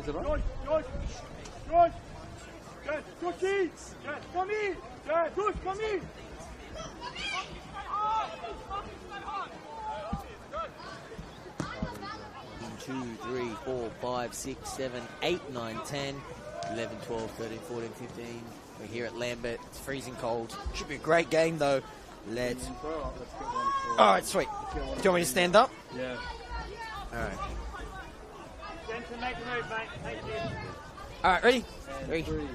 Is it on? George! George! George! Come in! George, come in! 2, 3, 4, 5, 6, 7, 8, 9, 10, 11, 12, 13, 14, 15. We're here at Lambert. It's freezing cold. Should be a great game, though. Let's... All right, sweet. Do you want me to stand up? Yeah. All right. Jensen, make the move, mate. Thank you. All right, ready? And 3, 3,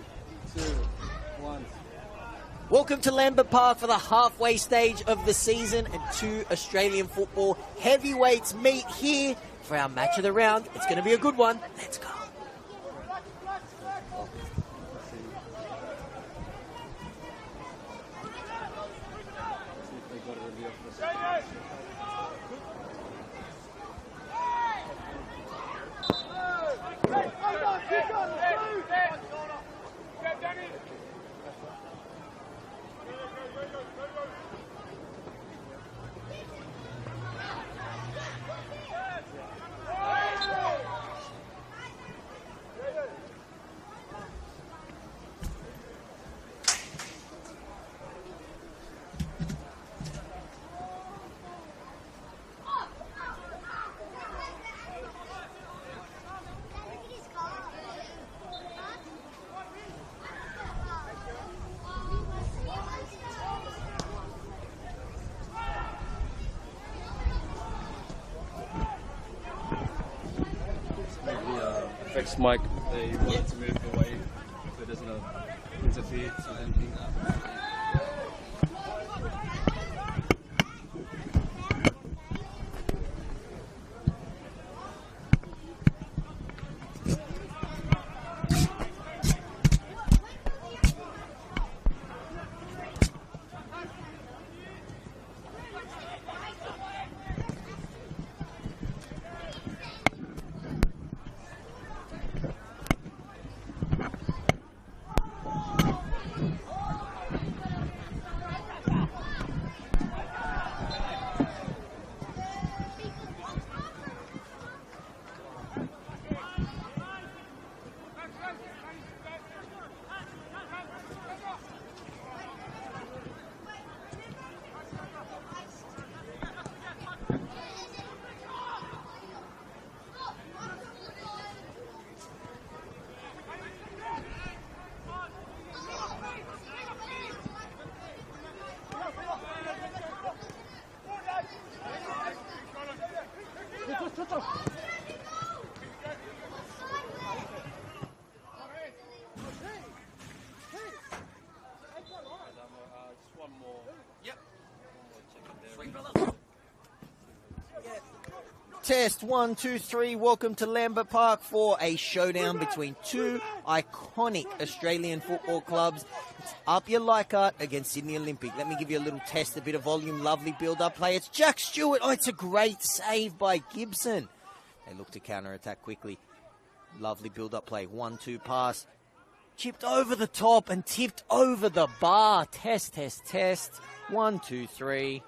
2, 1. Welcome to Lambert Park for the halfway stage of the season, and two Australian football heavyweights meet here for our match of the round. It's going to be a good one. Let's go. Affects Mike. They wanted to move away so it doesn't interfere with anything. Test 1, 2, 3. Welcome to Lambert Park for a showdown between two iconic Australian football clubs. It's APIA Leichhardt against Sydney Olympic. Let me give you a little test, a bit of volume, lovely build-up play. It's Jack Stewart. Oh, it's a great save by Gibson. They look to counter-attack quickly. Lovely build-up play. 1-2 pass. Chipped over the top and tipped over the bar. Test, test, test. 1, 2, 3.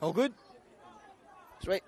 All good? Sweet.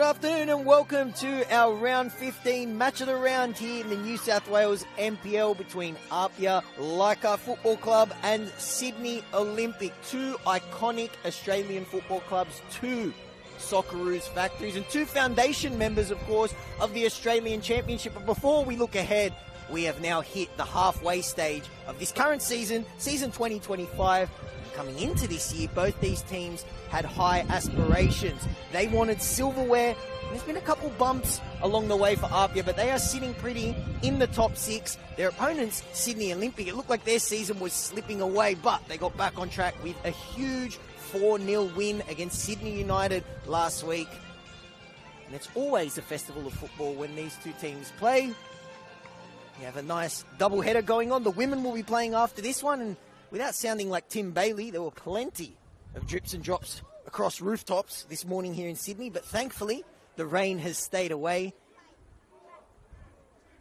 Good afternoon and welcome to our round 15 match of the round here in the New South Wales NPL between APIA Leichhardt Football Club and Sydney Olympic. Two iconic Australian football clubs, two Socceroos factories and two foundation members, of course, of the Australian Championship. But before we look ahead, we have now hit the halfway stage of this current season, season 2025. Coming into this year, both these teams had high aspirations. They wanted silverware. There's been a couple bumps along the way for APIA, but they are sitting pretty in the top six. Their opponents, Sydney Olympic, it looked like their season was slipping away, but they got back on track with a huge 4-0 win against Sydney United last week. And it's always a festival of football when these two teams play. You have a nice double-header going on. The women will be playing after this one, and without sounding like Tim Bailey, there were plenty of drips and drops across rooftops this morning here in Sydney, but thankfully the rain has stayed away.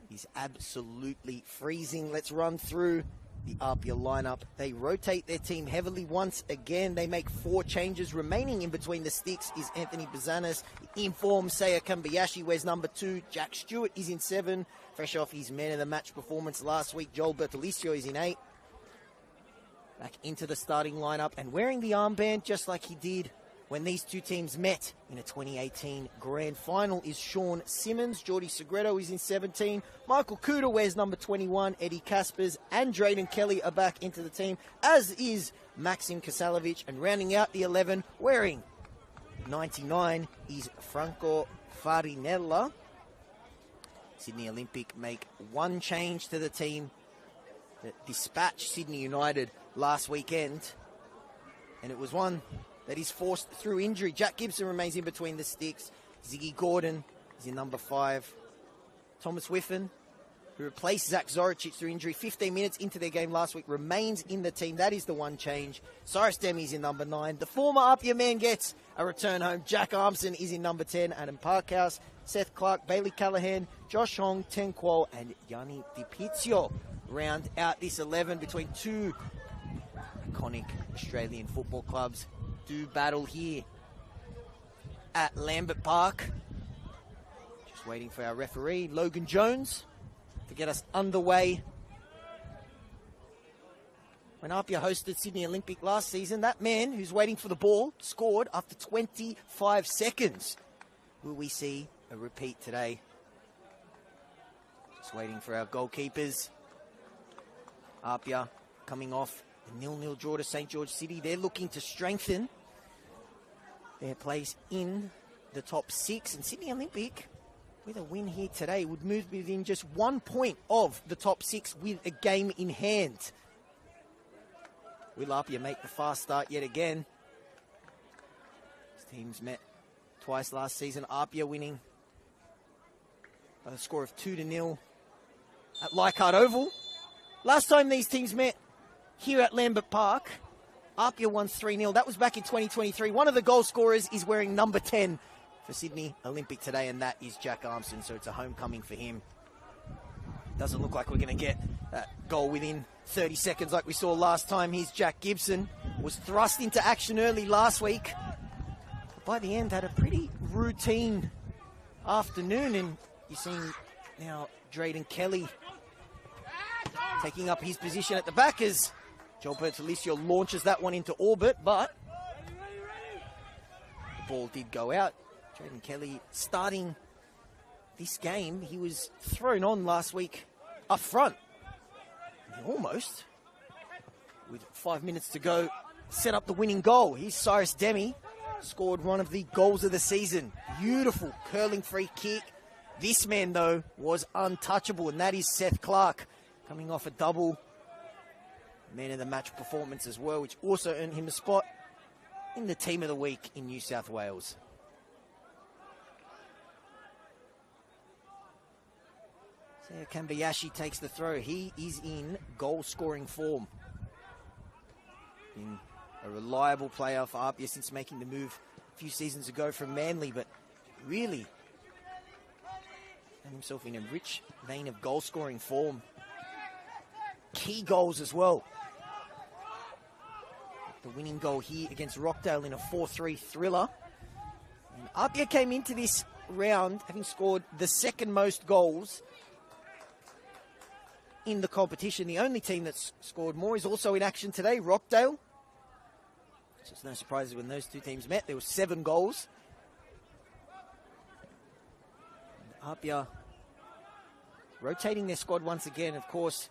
It's absolutely freezing. Let's run through the APIA lineup. They rotate their team heavily once again. They make 4 changes. Remaining in between the sticks is Anthony Bazanis. In form, Saya Kambayashi wears number 2. Jack Stewart is in 7. Fresh off his man of the match performance last week, Joel Bertolicio is in 8. Back into the starting lineup and wearing the armband just like he did when these two teams met in a 2018 grand final is Sean Simmons. Jordi Segredo is in 17. Michael Kuda wears number 21. Eddie Kaspers and Drayden Kelly are back into the team, as is Maxim Kasalovic. And rounding out the 11, wearing 99 is Franco Farinella. Sydney Olympic make 1 change to the team that dispatched Sydney United last weekend, and it was one that is forced through injury. Jack Gibson remains in between the sticks. Ziggy Gordon is in number 5. Thomas Whiffen, who replaced Zach Zoricic through injury 15 minutes into their game last week, remains in the team. That is the 1 change. Cyrus Demi is in number 9. The former APIA man gets a return home. Jack Armson is in number 10. Adam Parkhouse, Seth Clark, Bailey Callahan, Josh Hong, Ten Kuo, and Yanni DiPizio round out this 11 between two iconic Australian football clubs. Do battle here at Lambert Park. Just waiting for our referee, Logan Jones, to get us underway. When APIA hosted Sydney Olympic last season, that man who's waiting for the ball scored after 25 seconds. Will we see a repeat today? Just waiting for our goalkeepers. APIA coming off a 0-0 draw to St. George City. They're looking to strengthen their place in the top 6. And Sydney Olympic, with a win here today, would move within just 1 point of the top 6 with a game in hand. Will APIA make the fast start yet again? These teams met twice last season. APIA winning by a score of 2-0 at Leichhardt Oval. Last time these teams met here at Lambert Park, APIA won 3-0. That was back in 2023. One of the goal scorers is wearing number 10 for Sydney Olympic today, and that is Jack Armson, so it's a homecoming for him. Doesn't look like we're going to get that goal within 30 seconds like we saw last time. Here's Jack Gibson. Was thrust into action early last week, but by the end had a pretty routine afternoon, and you're seeing now Drayden Kelly taking up his position at the back as Joel Bertolicio launches that one into orbit, but the ball did go out. Drayden Kelly starting this game. He was thrown on last week up front. He almost, with 5 minutes to go, set up the winning goal. Here's Cyrus Demi, scored one of the goals of the season. Beautiful curling free kick. This man, though, was untouchable, and that is Seth Clark, coming off a double man of the match performance as well, which also earned him a spot in the team of the week in New South Wales. Saya Kambayashi takes the throw. He is in goal-scoring form. Been a reliable player for APIA since making the move a few seasons ago from Manly, but really found himself in a rich vein of goal-scoring form. Key goals as well. The winning goal here against Rockdale in a 4-3 thriller. APIA came into this round having scored the second most goals in the competition. The only team that's scored more is also in action today, Rockdale. So it's no surprises when those two teams met. There were 7 goals. And APIA rotating their squad once again. Of course,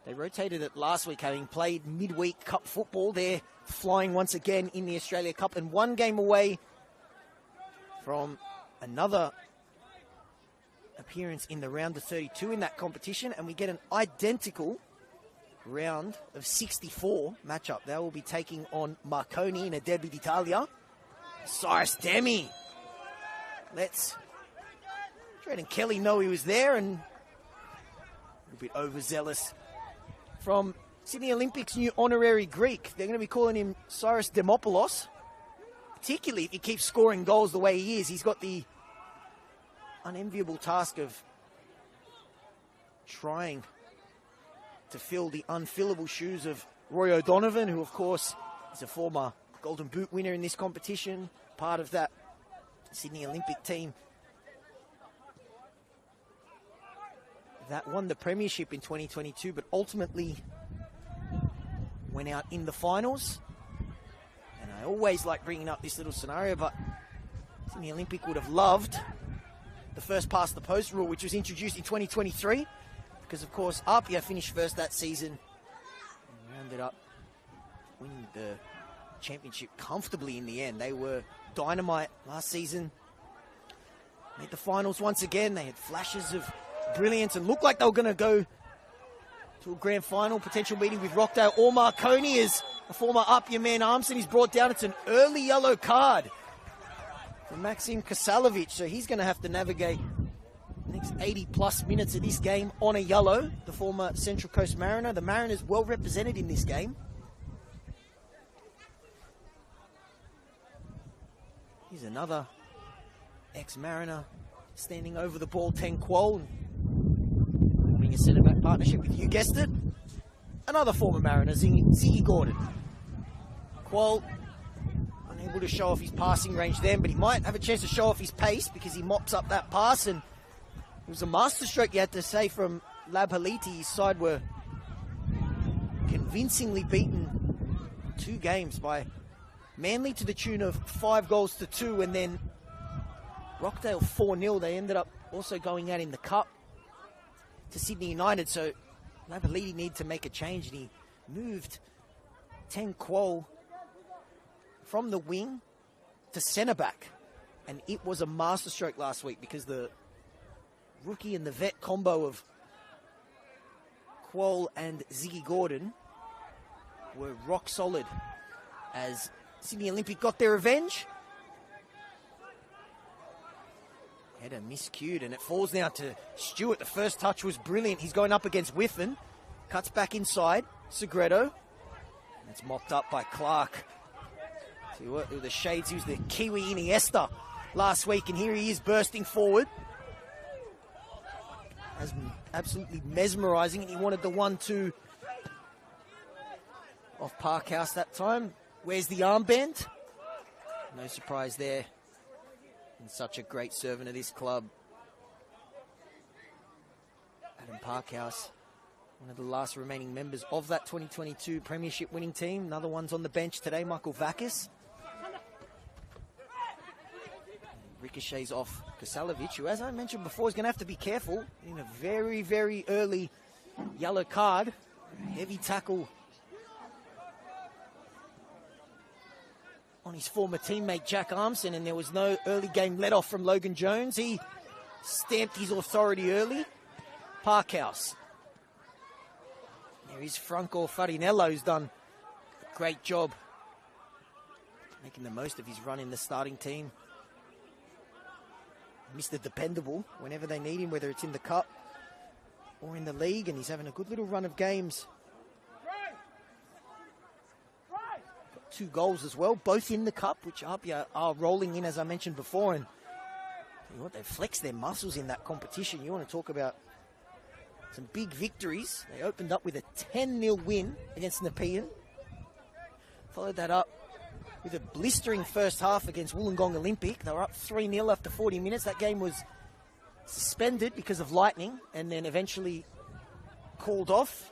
they rotated it last week, having played midweek cup football. They're flying once again in the Australia Cup and 1 game away from another appearance in the round of 32 in that competition, and we get an identical round of 64 matchup. They will be taking on Marconi in a Derby d'Italia. Cyrus Demi. Let's Trent and Kelly know he was there, and a little bit overzealous from Sydney Olympics' new honorary Greek. They're going to be calling him Cyrus Demopoulos, particularly if he keeps scoring goals the way he is. He's got the unenviable task of trying to fill the unfillable shoes of Roy O'Donovan, who of course is a former Golden Boot winner in this competition, part of that Sydney Olympic team that won the premiership in 2022, but ultimately went out in the finals. And I always like bringing up this little scenario, but Sydney Olympic would have loved the first past the post rule, which was introduced in 2023, because of course APIA finished first that season and rounded up winning the championship comfortably in the end. They were dynamite last season, made the finals once again. They had flashes of brilliance and looked like they were going to go to a grand final potential meeting with Rockdale or Marconi, as a former APIA man Armson is brought down. It's an early yellow card for Maxim Kasalovic, so he's going to have to navigate the next 80 plus minutes of this game on a yellow. The former Central Coast Mariner. The Mariners well represented in this game. Here's another ex-Mariner standing over the ball, Ten Kuol, running a centre-back partnership with, you guessed it, another former Mariner, Ziggy Gordon. Kuol unable to show off his passing range then, but he might have a chance to show off his pace because he mops up that pass, and it was a masterstroke, you had to say, from Labhaliti. His side were convincingly beaten 2 games by Manly to the tune of 5-2, and then Rockdale 4-0. They ended up also going out in the cup to Sydney United, so Labhaliti needed to make a change, and he moved Ten Kuol from the wing to centre-back. And it was a masterstroke last week because the rookie and the vet combo of Kuol and Ziggy Gordon were rock solid as Sydney Olympic got their revenge. Header miscued, and it falls now to Stewart. The first touch was brilliant. He's going up against Whiffen. Cuts back inside. Segredo. And it's mopped up by Clark. See what, with the shades, he was the Kiwi Iniesta last week, and here he is bursting forward. As absolutely mesmerising, and he wanted the 1-2 off Parkhouse that time. Where's the armband? No surprise there. And such a great servant of this club. Adam Parkhouse, one of the last remaining members of that 2022 Premiership winning team. Another one's on the bench today, Michael Vakis. Ricochets off Kasalovic, who, as I mentioned before, is going to have to be careful in a very, very early yellow card. Heavy tackle on his former teammate Jack Armson, and there was no early game let-off from Logan Jones. He stamped his authority early. Parkhouse. There is Franco Farinello, who's done a great job making the most of his run in the starting team. Mr. Dependable whenever they need him, whether it's in the cup or in the league, and he's having a good little run of games. Got 2 goals as well, both in the cup, which APIA are rolling in, as I mentioned before, and you know what, they've flexed their muscles in that competition. You want to talk about some big victories. They opened up with a 10-0 win against Nepean. Followed that up with a blistering first half against Wollongong Olympic. They were up 3-0 after 40 minutes. That game was suspended because of lightning and then eventually called off.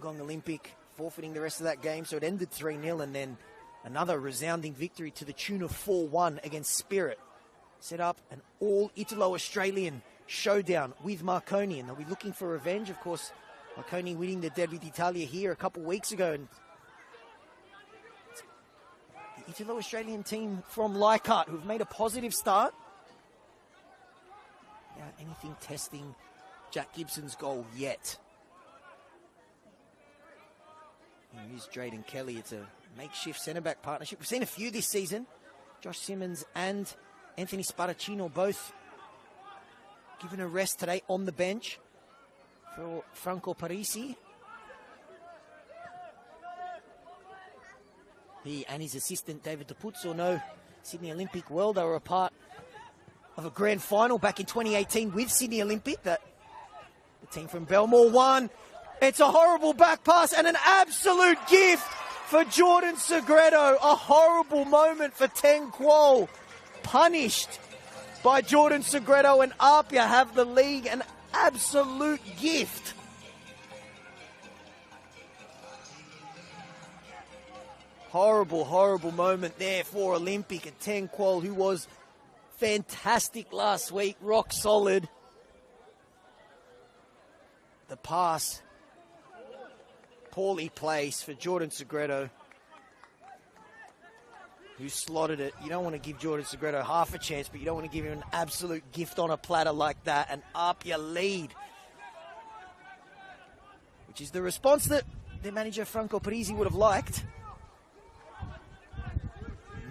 Wollongong Olympic forfeiting the rest of that game, so it ended 3-0, and then another resounding victory to the tune of 4-1 against Spirit. Set up an all Italo-Australian showdown with Marconi, and they'll be looking for revenge. Of course, Marconi winning the Derby d'Italia here a couple of weeks ago, and the Italo-Australian team from Leichhardt, who've made a positive start, without anything testing Jack Gibson's goal yet. Here's Drayden Kelly. It's a makeshift centre-back partnership. We've seen a few this season. Josh Simmons and Anthony Sparacino both given a rest today on the bench for Franco Parisi. He and his assistant David DePuzzo know Sydney Olympic well. They were a part of a grand final back in 2018 with Sydney Olympic that the team from Belmore won. It's a horrible back pass and an absolute gift for Jordan Segredo. A horrible moment for Teng Kuo. Punished by Jordan Segredo, and APIA have the league. An absolute gift. Horrible, horrible moment there for Olympic, and Teng Kuo, who was fantastic last week, rock solid. The pass poorly placed for Jordan Segredo, who slotted it. You don't want to give Jordan Segredo half a chance, but you don't want to give him an absolute gift on a platter like that. An APIA lead, which is the response that their manager Franco Parisi would have liked.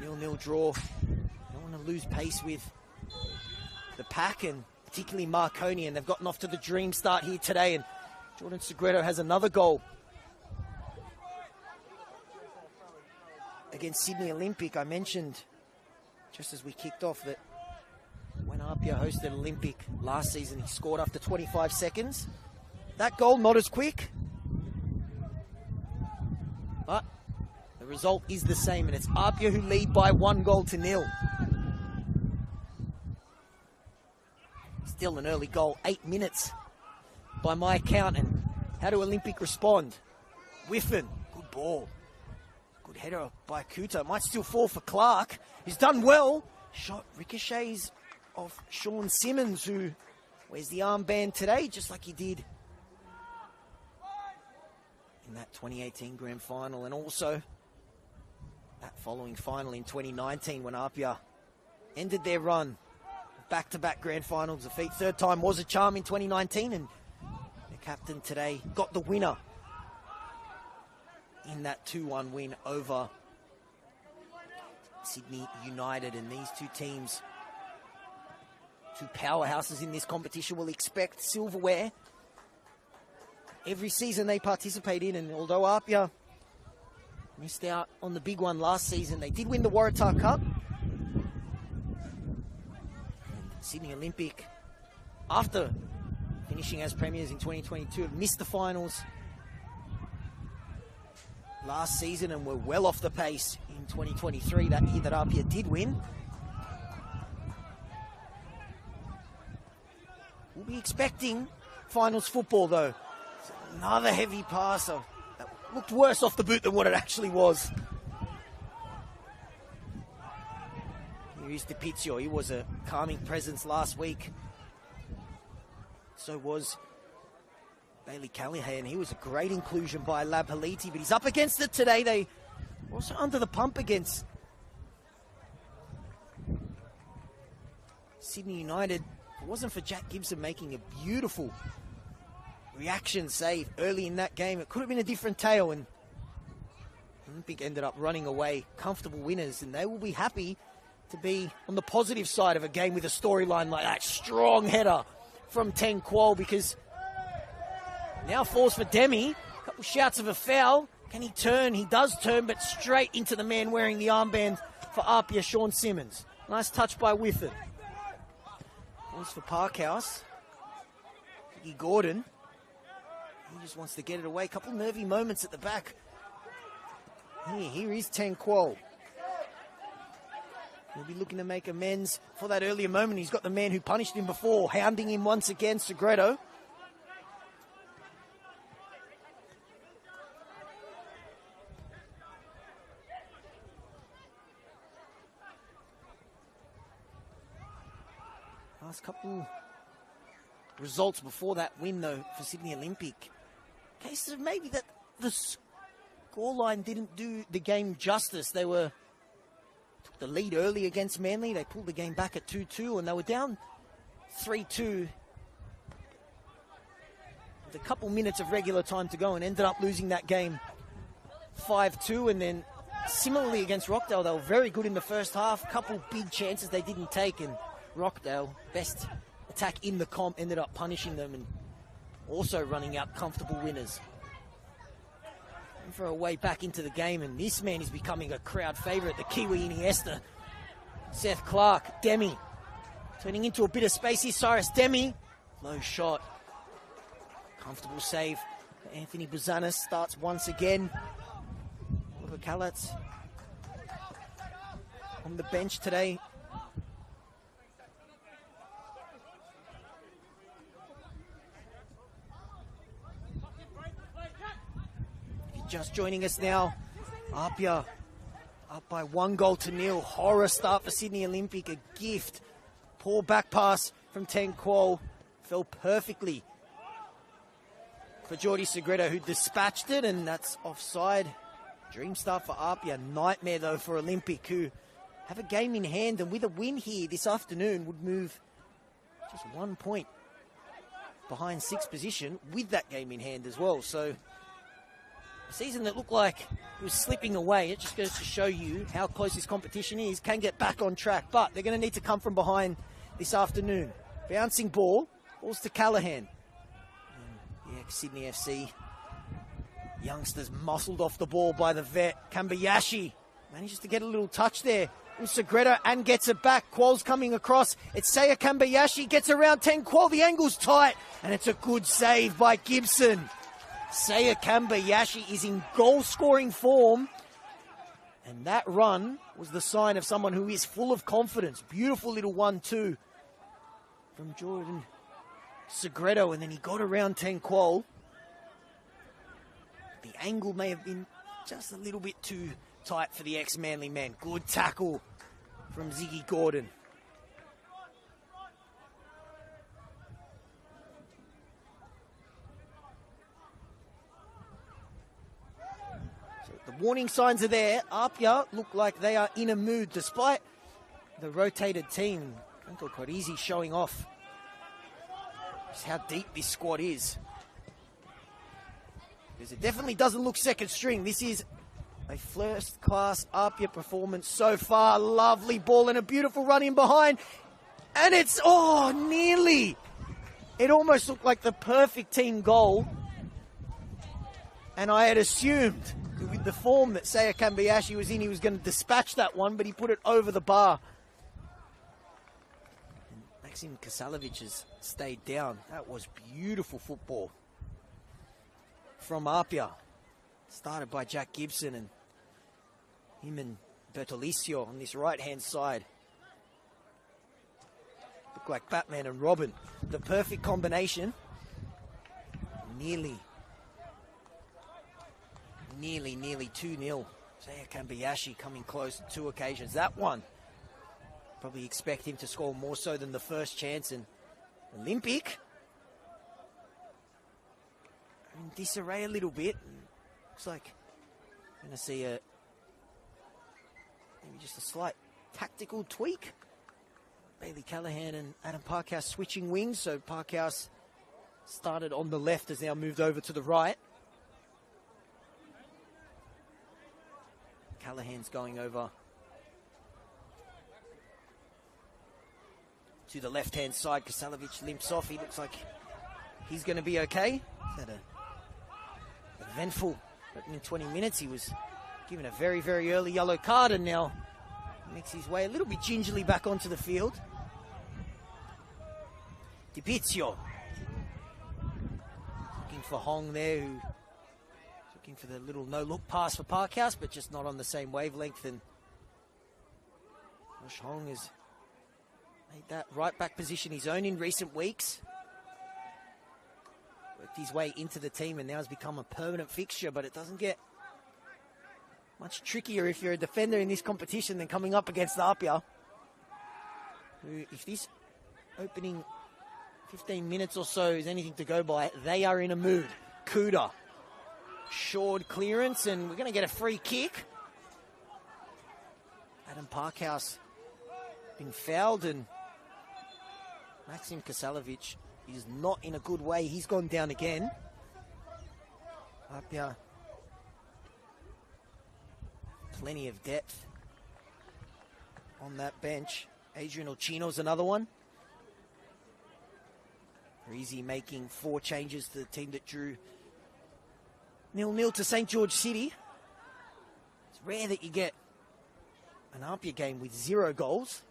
0-0 draw. Don't want to lose pace with the pack, and particularly Marconi, and they've gotten off to the dream start here today, and Jordan Segredo has another goal against Sydney Olympic. I mentioned just as we kicked off that when APIA hosted Olympic last season, he scored after 25 seconds. That goal, not as quick, but the result is the same, and it's APIA who lead by 1-0. Still an early goal, 8 minutes by my count, and how do Olympic respond? Whiffen, good ball. Good header by Kuta. Might still fall for Clark. He's done well. Shot ricochets off Sean Simmons, who wears the armband today, just like he did in that 2018 grand final, and also that following final in 2019 when APIA ended their run. Back-to-back grand finals defeat. Third time was a charm in 2019, and the captain today got the winner in that 2-1 win over Sydney United. And these two teams, two powerhouses in this competition, will expect silverware every season they participate in. And although APIA missed out on the big one last season, they did win the Waratah Cup. And Sydney Olympic, after finishing as premiers in 2022, have missed the finals last season and were well off the pace in 2023, that year that APIA did win. We'll be expecting finals football, though. It's another heavy passer that looked worse off the boot than what it actually was. Here is DiPizio. He was a calming presence last week. So was Bailey Callahan. He was a great inclusion by Lab Haliti, but he's up against it today. They were also under the pump against Sydney United. If it wasn't for Jack Gibson making a beautiful reaction save early in that game, it could have been a different tale, and Olympic ended up running away comfortable winners, and they will be happy to be on the positive side of a game with a storyline like that. Strong header from Teng Kuo, because now falls for Demi. A couple shouts of a foul. Can he turn? He does turn, but straight into the man wearing the armband for APIA, Sean Simmons. Nice touch by Whiffen. Falls for Parkhouse. Iggy Gordon. He just wants to get it away. A couple nervy moments at the back Here is Ten Kuo. He'll be looking to make amends for that earlier moment. He's got the man who punished him before, hounding him once again, Segredo. Last couple results before that win, though, for Sydney Olympic. Cases of maybe that the scoreline didn't do the game justice. They took the lead early against Manly. They pulled the game back at 2-2, and they were down 3-2 with a couple minutes of regular time to go and ended up losing that game 5-2. And then similarly against Rockdale, they were very good in the first half. Couple big chances they didn't take, and Rockdale, best attack in the comp, ended up punishing them and also running out comfortable winners. And for a way back into the game, and this man is becoming a crowd favourite, the Kiwi Iniesta, Seth Clark. Demi turning into a bit of space here. Cyrus Demi, low shot, comfortable save. Anthony Buzanis starts once again. Oliver Kalatz on the bench today. Just joining us now, APIA up by 1-0. Horror start for Sydney Olympic, a gift. Poor back pass from Ten Kuo, fell perfectly for Jordi Segredo, who dispatched it, and that's offside. Dream start for APIA, nightmare though for Olympic, who have a game in hand, and with a win here this afternoon would move just 1 point behind sixth position with that game in hand as well. So a season that looked like it was slipping away, it just goes to show you how close this competition is, can get back on track, but they're going to need to come from behind this afternoon. Bouncing ball, falls to Callahan. And the ex-Sydney FC youngsters muscled off the ball by the vet. Kambayashi manages to get a little touch there. Segredo and gets it back. Kuo's coming across. It's Saya Kambayashi, gets around Ten Kuo. The angle's tight, and it's a good save by Gibson. Saya Kambayashi is in goal-scoring form, and that run was the sign of someone who is full of confidence. Beautiful little 1-2 from Jordan Segredo, and then he got around Ten Kuo. The angle may have been just a little bit too tight for the ex-Manly man. Good tackle from Ziggy Gordon. The warning signs are there. APIA look like they are in a mood despite the rotated team. Uncle Korizi showing off just how deep this squad is. Because it definitely doesn't look second string. This is a first-class APIA performance so far. Lovely ball and a beautiful run in behind. And it's, nearly. It almost looked like the perfect team goal. And I had assumed, with the form that Saya Kambayashi was in, he was going to dispatch that one, but he put it over the bar. And Maxim Kasalovic has stayed down. That was beautiful football from APIA. Started by Jack Gibson, and him and Bertolicio on this right-hand side. Look like Batman and Robin. The perfect combination. Nearly 2-0. Saya Kambayashi coming close on two occasions. That one, probably expect him to score more so than the first chance. And Olympic in disarray a little bit. Looks like we're going to see maybe just a slight tactical tweak. Bailey Callahan and Adam Parkhouse switching wings. So Parkhouse started on the left, has now moved over to the right. Callahan's going over to the left-hand side. Kasalovic limps off. He looks like he's going to be okay. He's had a eventful opening 20 minutes. He was given a very, very early yellow card, and now makes his way a little bit gingerly back onto the field. Di Pizio looking for Hong there, who took Looking for the little no-look pass for Parkhouse, but just not on the same wavelength. And Josh Hong has made that right back position his own in recent weeks. Worked his way into the team and now has become a permanent fixture, but it doesn't get much trickier if you're a defender in this competition than coming up against APIA, who, if this opening 15 minutes or so is anything to go by, they are in a mood. Kuda. Short clearance, and we're going to get a free kick. Adam Parkhouse being fouled, and Maxim Kasalovic is not in a good way. He's gone down again. APIA, plenty of depth on that bench. Adrian Ochino's another one. Parisi making 4 changes to the team that drew 0-0 to St. George City. It's rare that you get an APIA game with 0 goals.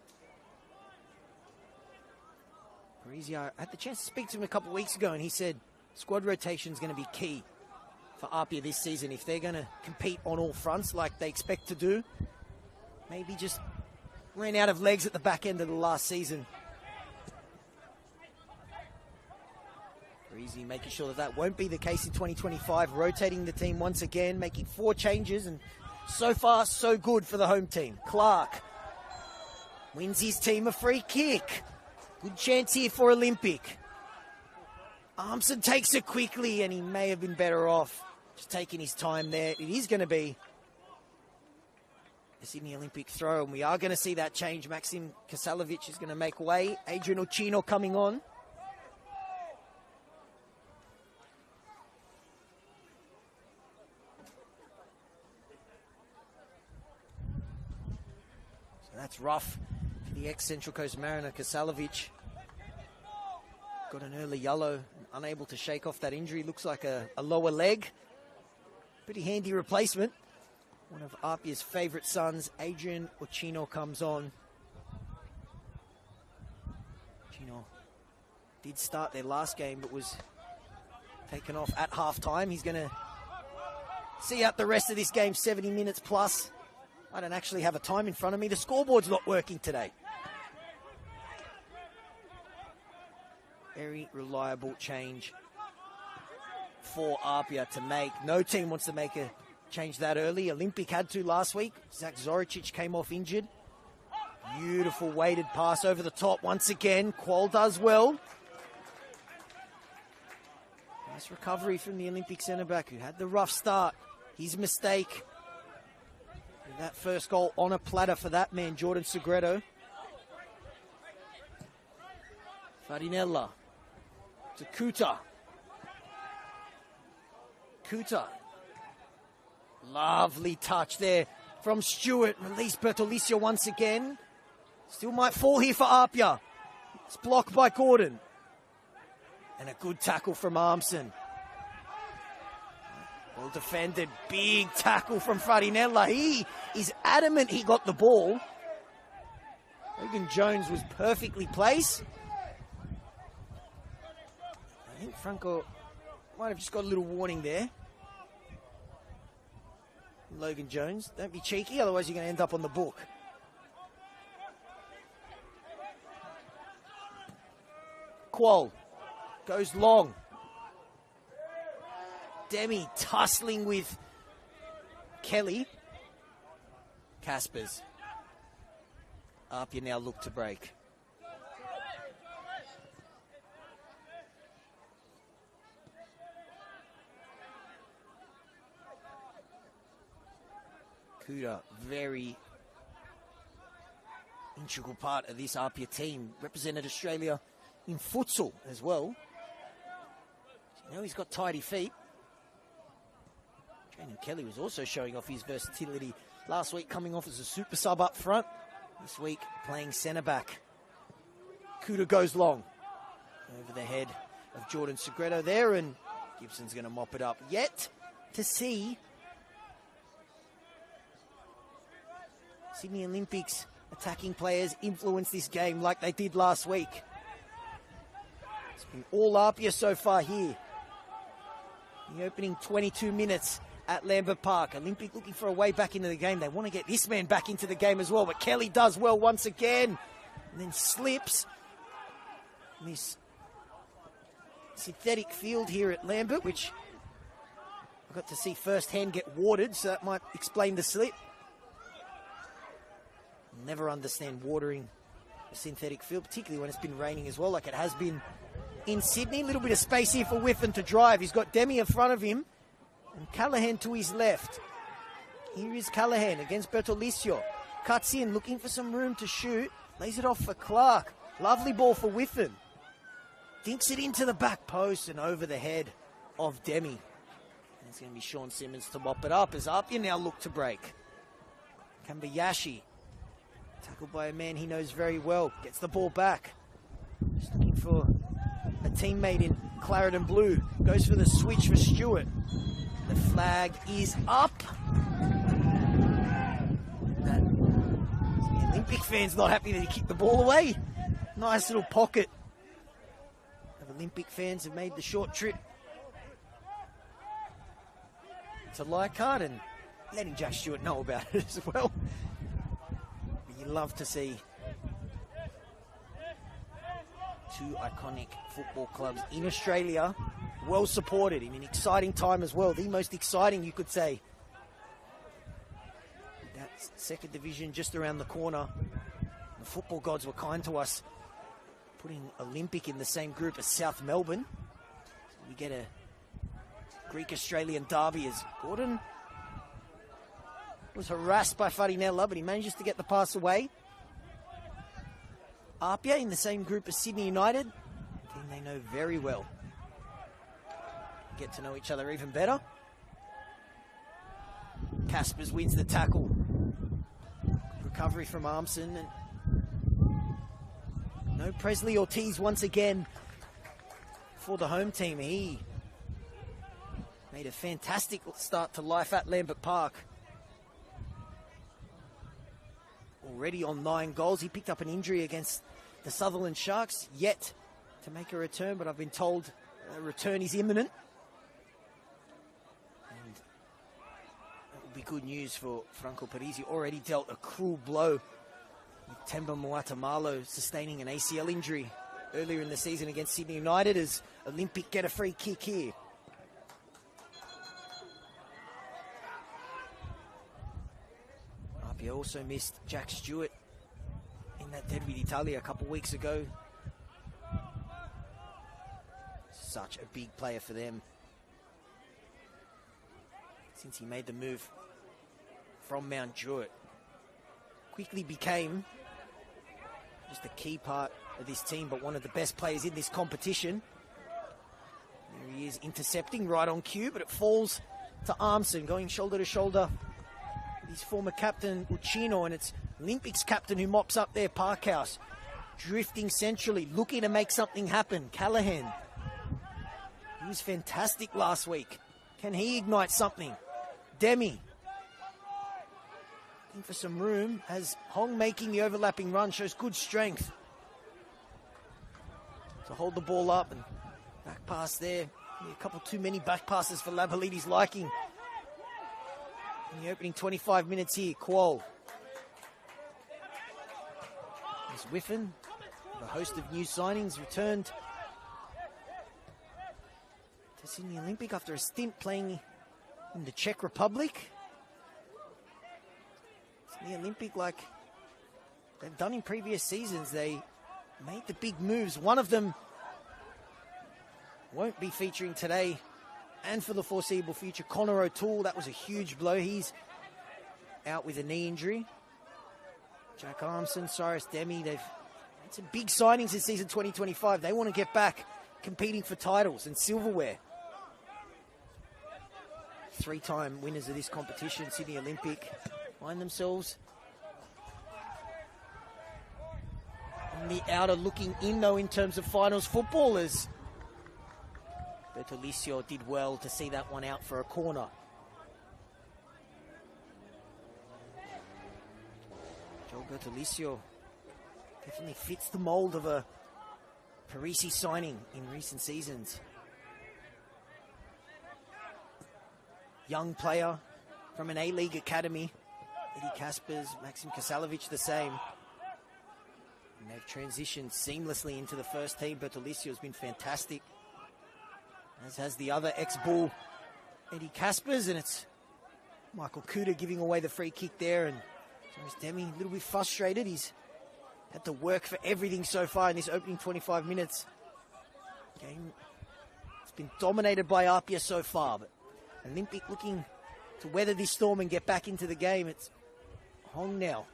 Parisi, I had the chance to speak to him a couple of weeks ago, and he said squad rotation is going to be key for APIA this season. If they're going to compete on all fronts like they expect to do, maybe just ran out of legs at the back end of the last season. Parisi making sure that that won't be the case in 2025, rotating the team once again, making 4 changes, and so far, so good for the home team. Clark wins his team a free kick. Good chance here for Olympic. Armson takes it quickly, and he may have been better off just taking his time there. It is going to be a Sydney Olympic throw, and we are going to see that change. Maxim Kasalovic is going to make way. Adrian Ochino coming on. That's rough for the ex-Central Coast Mariner, Kasalovic. Got an early yellow, unable to shake off that injury. Looks like a lower leg. Pretty handy replacement. One of APIA's favourite sons, Adrian Ochino, comes on. Ochino did start their last game, but was taken off at half-time. He's going to see out the rest of this game, 70 minutes plus. I don't actually have a time in front of me. The scoreboard's not working today. Very reliable change for APIA to make. No team wants to make a change that early. Olympic had to last week. Zach Zoricic came off injured. Beautiful weighted pass over the top once again. Qual does well. Nice recovery from the Olympic centre-back who had the rough start. His mistake. That first goal on a platter for that man, Jordan Segredo. Farinella to Kuta. Kuta. Lovely touch there from Stewart. Release Bertolicio once again. Still might fall here for APIA. It's blocked by Gordon. And a good tackle from Armson. Well defended, big tackle from Farinella. He is adamant he got the ball. Logan Jones was perfectly placed. I think Franco might have just got a little warning there. Logan Jones, don't be cheeky, otherwise you're going to end up on the book. Qual goes long. Demi tussling with Kelly. Caspers. APIA now look to break. Kuda, very integral part of this APIA team. Represented Australia in futsal as well. You know he's got tidy feet. Brandon Kelly was also showing off his versatility last week, coming off as a super sub up front. This week, playing centre-back. Kuda goes long. Over the head of Jordan Segredo there, and Gibson's going to mop it up. Yet to see Sydney Olympics attacking players influence this game like they did last week. It's been all APIA so far here. The opening 22 minutes, at Lambert Park. Olympic looking for a way back into the game. They want to get this man back into the game as well, but Kelly does well once again and then slips. This synthetic field here at Lambert, which I got to see firsthand get watered, so that might explain the slip. Never understand watering a synthetic field, particularly when it's been raining as well, like it has been in Sydney. A little bit of space here for Whiffen to drive. He's got Demi in front of him and Callahan to his left. Here is Callahan against Bertolicio. Cuts in, looking for some room to shoot. Lays it off for Clark. Lovely ball for Whiffen. Dinks it into the back post and over the head of Demi. And it's going to be Sean Simmons to mop it up as APIA now look to break. Kambayashi, tackled by a man he knows very well. Gets the ball back. Just looking for a teammate in claret and blue. Goes for the switch for Stewart. The flag is up. The Olympic fans not happy that he kicked the ball away. Nice little pocket of Olympic fans have made the short trip to Leichhardt and letting Jack Stewart know about it as well. But you love to see two iconic football clubs in Australia, well supported in an exciting time as well. The most exciting, you could say. That second division just around the corner. The football gods were kind to us, putting Olympic in the same group as South Melbourne. So we get a Greek-Australian derby as Gordon was harassed by Farinella, but he manages to get the pass away. APIA in the same group as Sydney United, a team they know very well. Get to know each other even better. Caspers wins the tackle. Recovery from Armson. And no Presley Ortiz once again for the home team. He made a fantastic start to life at Lambert Park. Already on 9 goals. He picked up an injury against the Sutherland Sharks, yet to make a return, but I've been told a return is imminent. And that will be good news for Franco Parisi. Already dealt a cruel blow with Temba Muatamalo sustaining an ACL injury earlier in the season against Sydney United as Olympic get a free kick here. APIA also missed Jack Stewart in that Derby d'Italia a couple of weeks ago. Such a big player for them since he made the move from Mount Druitt. Quickly became just a key part of this team, but one of the best players in this competition. There he is intercepting right on cue, but it falls to Armson, going shoulder to shoulder with his former captain Uccino, and it's Olympics captain who mops up there, Parkhouse. Drifting centrally, looking to make something happen. Callahan. He was fantastic last week. Can he ignite something? Demi. Looking for some room as Hong making the overlapping run shows good strength to hold the ball up, and back pass there. A couple too many back passes for Labalidi's liking. In the opening 25 minutes here, Kuol. There's Whiffen, the host of new signings, returned to Sydney Olympic after a stint playing in the Czech Republic. Sydney Olympic, like they've done in previous seasons, they made the big moves. One of them won't be featuring today and for the foreseeable future. Connor O'Toole, that was a huge blow. He's out with a knee injury. Jack Armson, Cyrus Demi, they've had some big signings in season 2025. They want to get back competing for titles and silverware. 3-time winners of this competition, Sydney Olympic, find themselves on the outer looking in, though, in terms of finals football, as Bertolicio did well to see that one out for a corner. Joel Bertolicio definitely fits the mould of a Parisi signing in recent seasons. young player from an A-League academy. Eddie Kaspers, Maxim Kasalovic the same. And they've transitioned seamlessly into the first team. Bertolicio has been fantastic, as has the other ex-Bull, Eddie Kaspers, and it's Michael Kuda giving away the free kick there, and so is Demi a little bit frustrated. He's had to work for everything so far in this opening 25 minutes. Game has been dominated by APIA so far, but Olympic looking to weather this storm and get back into the game. It's Hong now.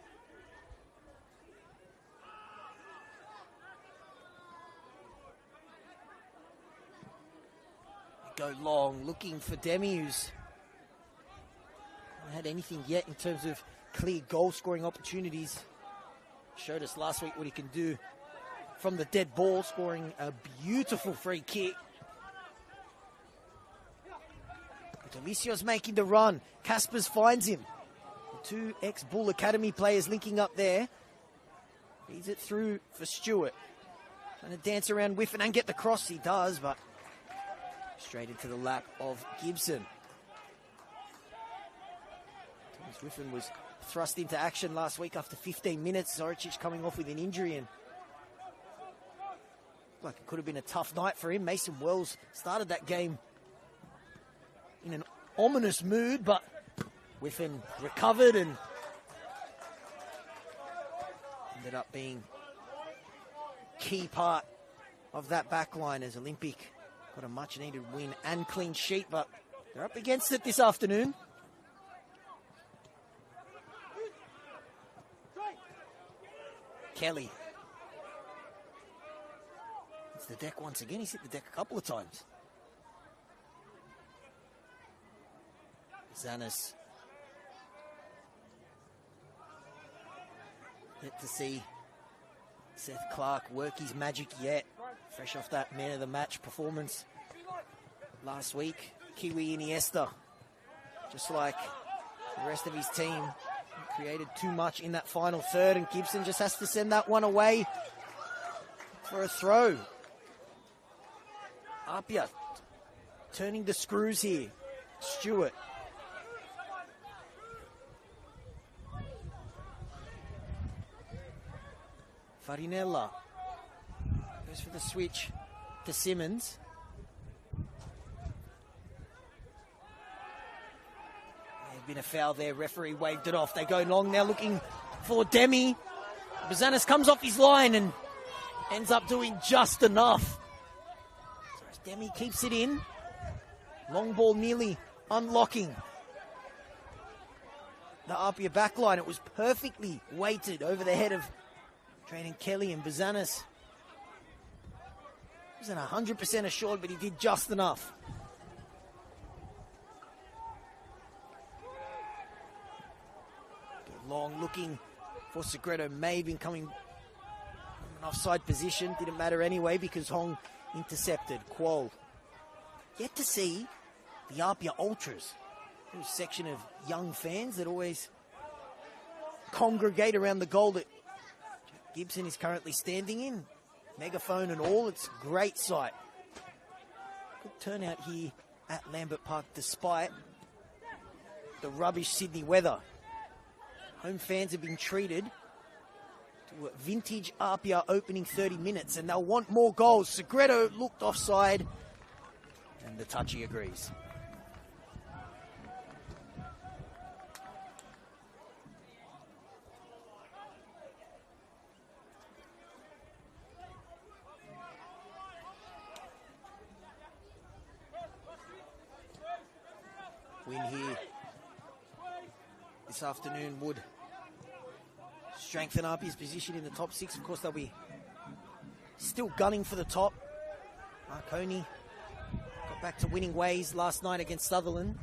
They go long, looking for Demi, who's not had anything yet in terms of clear goal-scoring opportunities. Showed us last week what he can do from the dead ball, scoring a beautiful free kick. Delicio's making the run. Kaspers finds him. The two ex-Bull Academy players linking up there. Feeds it through for Stewart. Trying to dance around Whiffen and get the cross. He does, but straight into the lap of Gibson. Thomas Whiffen was thrust into action last week after 15 minutes. Zoricic coming off with an injury, and like it could have been a tough night for him. Mason Wells started that game in an ominous mood, but Whiffen recovered and ended up being key part of that back line as Olympic got a much needed win and clean sheet, but they're up against it this afternoon. Kelly. It's the deck once again. He's hit the deck a couple of times. Zanis. Yet to see Seth Clark work his magic yet. Fresh off that man of the match performance last week. Kiwi Iniesta, just like the rest of his team, created too much in that final third, and Gibson just has to send that one away for a throw. Apia turning the screws here. Stewart. Farinella goes for the switch to Simmons. There's been a foul there. Referee waved it off. They go long now, looking for Demi. Bazanis comes off his line and ends up doing just enough. So as Demi keeps it in. Long ball nearly unlocking the Apia back line. It was perfectly weighted over the head of Drayden Kelly, and Bazanis wasn't 100% assured, but he did just enough. Long looking for Segredo, may have been coming from an offside position. Didn't matter anyway because Hong intercepted. Quol. Yet to see the Apia Ultras, a section of young fans that always congregate around the goal that Gibson is currently standing in. Megaphone and all, it's a great sight. Good turnout here at Lambert Park despite the rubbish Sydney weather. Home fans have been treated to a vintage Apia opening 30 minutes, and they'll want more goals. Segredo looked offside, and the touchy agrees. Win here this afternoon would strengthen Apia's position in the top six. Of course, they'll be still gunning for the top. Marconi got back to winning ways last night against Sutherland.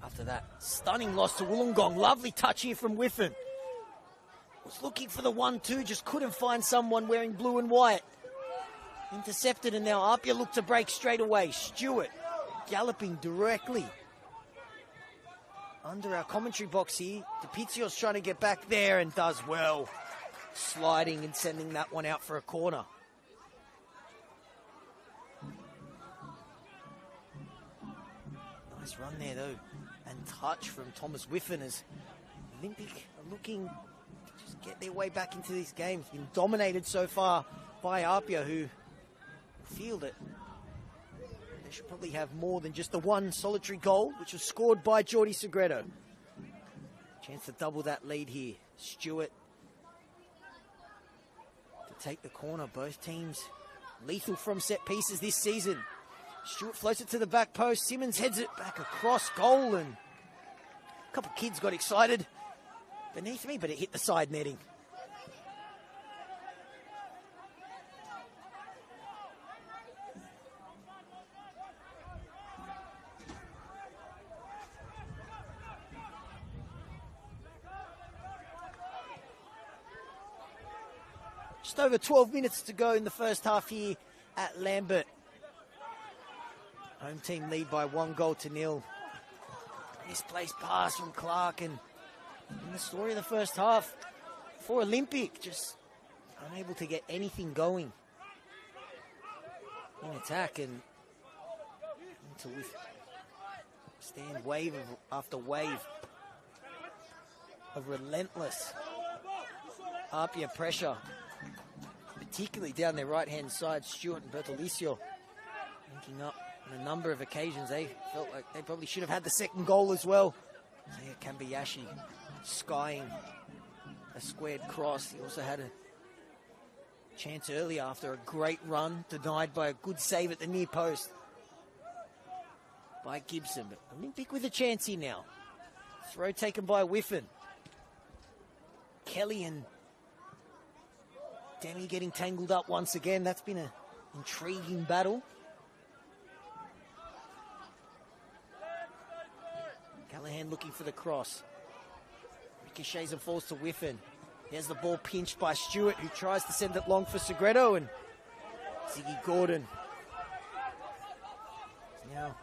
After that stunning loss to Wollongong. Lovely touch here from Whiffen. Was looking for the 1-2, just couldn't find someone wearing blue and white. Intercepted, and now Apia look to break straight away. Stewart galloping directly under our commentary box here. DePizio's trying to get back there and does well. Sliding and sending that one out for a corner. Nice run there though, and touch from Thomas Whiffen as Olympic are looking to just get their way back into this game. It's been dominated so far by APIA, who feel that they should probably have more than just the one solitary goal, which was scored by Jordi Segredo. Chance to double that lead here. Stewart to take the corner. Both teams lethal from set pieces this season. Stewart floats it to the back post. Simmons heads it back across goal, and a couple of kids got excited beneath me, but it hit the side netting. Just over 12 minutes to go in the first half here at Lambert. Home team lead by 1-0. Misplaced pass from Clark, and in the story of the first half for Olympic, just unable to get anything going in attack, and to withstand wave after wave of relentless APIA pressure, particularly down their right-hand side. Stewart and Bertolicio linking up on a number of occasions. They felt like they probably should have had the second goal as well. Zaya Kambayashi skying a squared cross. He also had a chance earlier after a great run, denied by a good save at the near post by Gibson. But Olympic with a chance here now. Throw taken by Whiffen. Kelly and Demi getting tangled up once again. That's been an intriguing battle. Callahan looking for the cross. Ricochets and falls to Whiffen. There's the ball pinched by Stewart, who tries to send it long for Segredo, and Ziggy Gordon now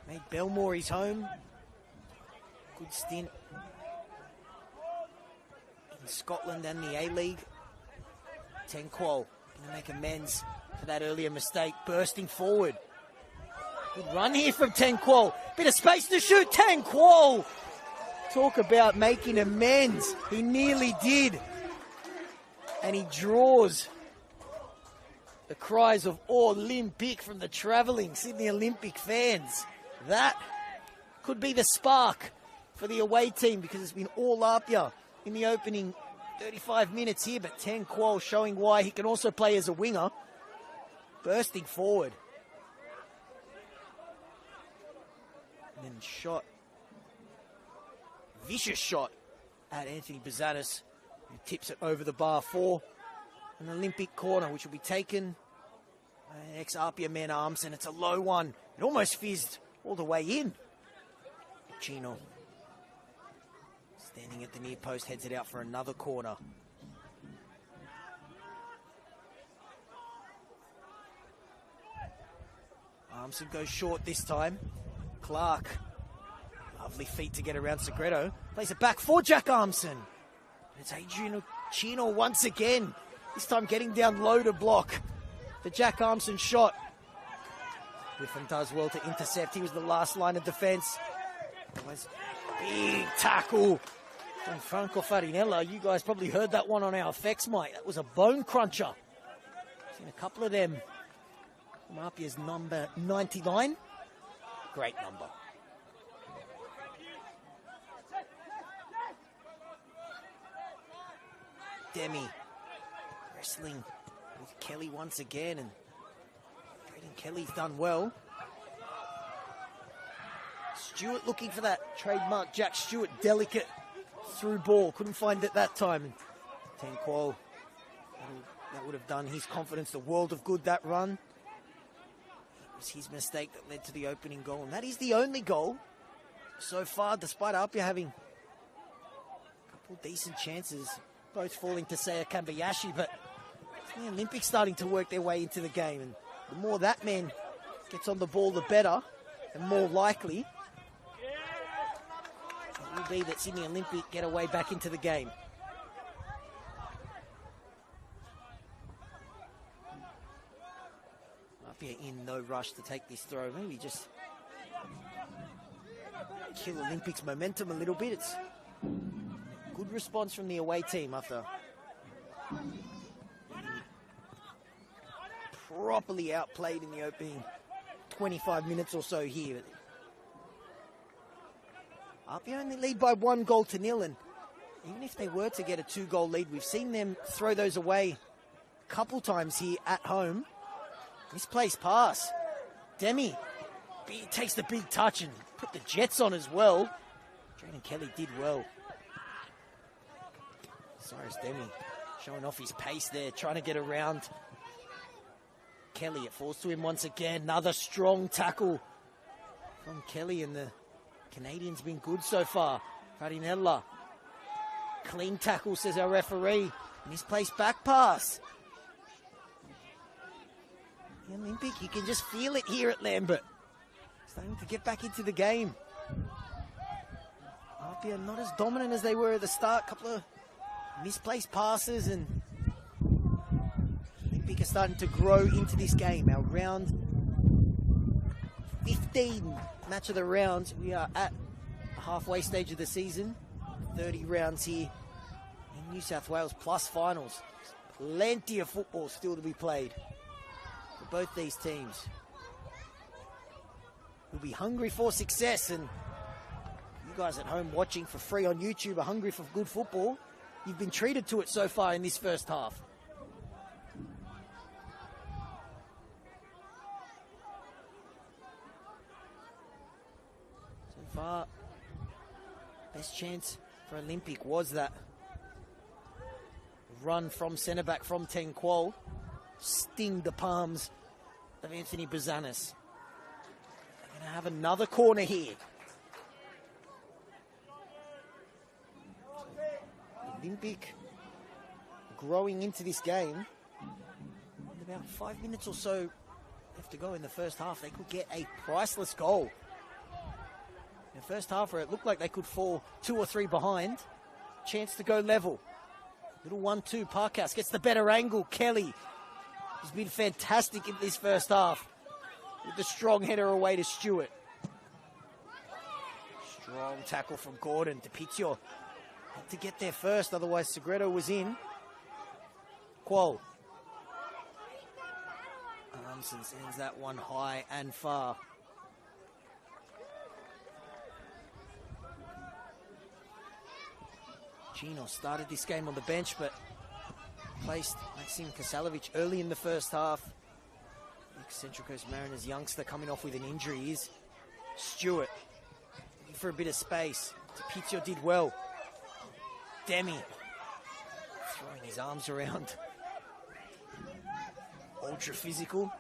made Belmore his home. Good stint in Scotland and the A-League. Tenquol going to make amends for that earlier mistake, bursting forward. Good run here from Tenquol. Bit of space to shoot. Tenquol! Talk about making amends. He nearly did. And he draws the cries of Olympic from the travelling Sydney Olympic fans. That could be the spark for the away team, because it's been all APIA in the opening 35 minutes here, but Tenquol showing why he can also play as a winger. Bursting forward. And then shot. Vicious shot at Anthony Bazanis, who tips it over the bar for an Olympic corner, which will be taken by an ex-APIA man arms, and it's a low one. It almost fizzed all the way in. Chino, standing at the near post, heads it out for another corner. Armson goes short this time. Clark, lovely feet to get around Segredo. Plays it back for Jack Armson. It's Adrian Chino once again. This time getting down low to block the Jack Armson shot. Whiffen does well to intercept. He was the last line of defence. Big tackle from Franco Farinella. You guys probably heard that one on our effects mic. That was a bone cruncher. Seen a couple of them. Apia's number 99. Great number. Demi wrestling with Kelly once again, and Kelly's done well. Stewart looking for that trademark Jack Stewart delicate through ball. Couldn't find it that time. Tenquol, that would have done his confidence the world of good, that run. It was his mistake that led to the opening goal, and that is the only goal so far, despite Apia having a couple decent chances, both falling to Saya Kambayashi, but the Olympics starting to work their way into the game, and the more that man gets on the ball, the better, and more likely it will be that Sydney Olympic get a way back into the game. Apia in no rush to take this throw. Maybe just kill Olympics' momentum a little bit. It's a good response from the away team after properly outplayed in the opening 25 minutes or so here. APIA only lead by 1-0, and even if they were to get a 2-goal lead, we've seen them throw those away a couple times here at home. Misplaced pass. Demi takes the big touch and put the Jets on as well. Drayden Kelly did well. Cyrus Demi showing off his pace there, trying to get around Kelly. It falls to him once again. Another strong tackle from Kelly, and the Canadians been good so far. Farinella. Clean tackle, says our referee. Misplaced back pass. The Olympic, you can just feel it here at Lambert. Starting to get back into the game. APIA not as dominant as they were at the start. Couple of misplaced passes, and Olympic are starting to grow into this game. Our round 15 match of the round. We are at the halfway stage of the season. 30 rounds here in New South Wales plus finals. Plenty of football still to be played for both these teams. We'll be hungry for success, and you guys at home watching for free on YouTube are hungry for good football. You've been treated to it so far in this first half. So far, best chance for Olympic was that run from centre-back from Ten Quol. Sting the palms of Anthony Brazanis. They're going to have another corner here. Olympic growing into this game. With about 5 minutes or so left to go in the first half, they could get a priceless goal. In the first half, where it looked like they could fall 2 or 3 behind, chance to go level. Little 1-2, Parkhouse gets the better angle. Kelly has been fantastic in this first half with the strong header away to Stewart. Strong tackle from Gordon. DePizio had to get there first, otherwise Segredo was in. Quol. Armson sends that one high and far. Gino started this game on the bench, but placed Maxim Kasalovic early in the first half. Central Coast Mariners youngster coming off with an injury is Stewart. Looking for a bit of space. DePizio did well. Demi throwing his arms around. Ultra physical.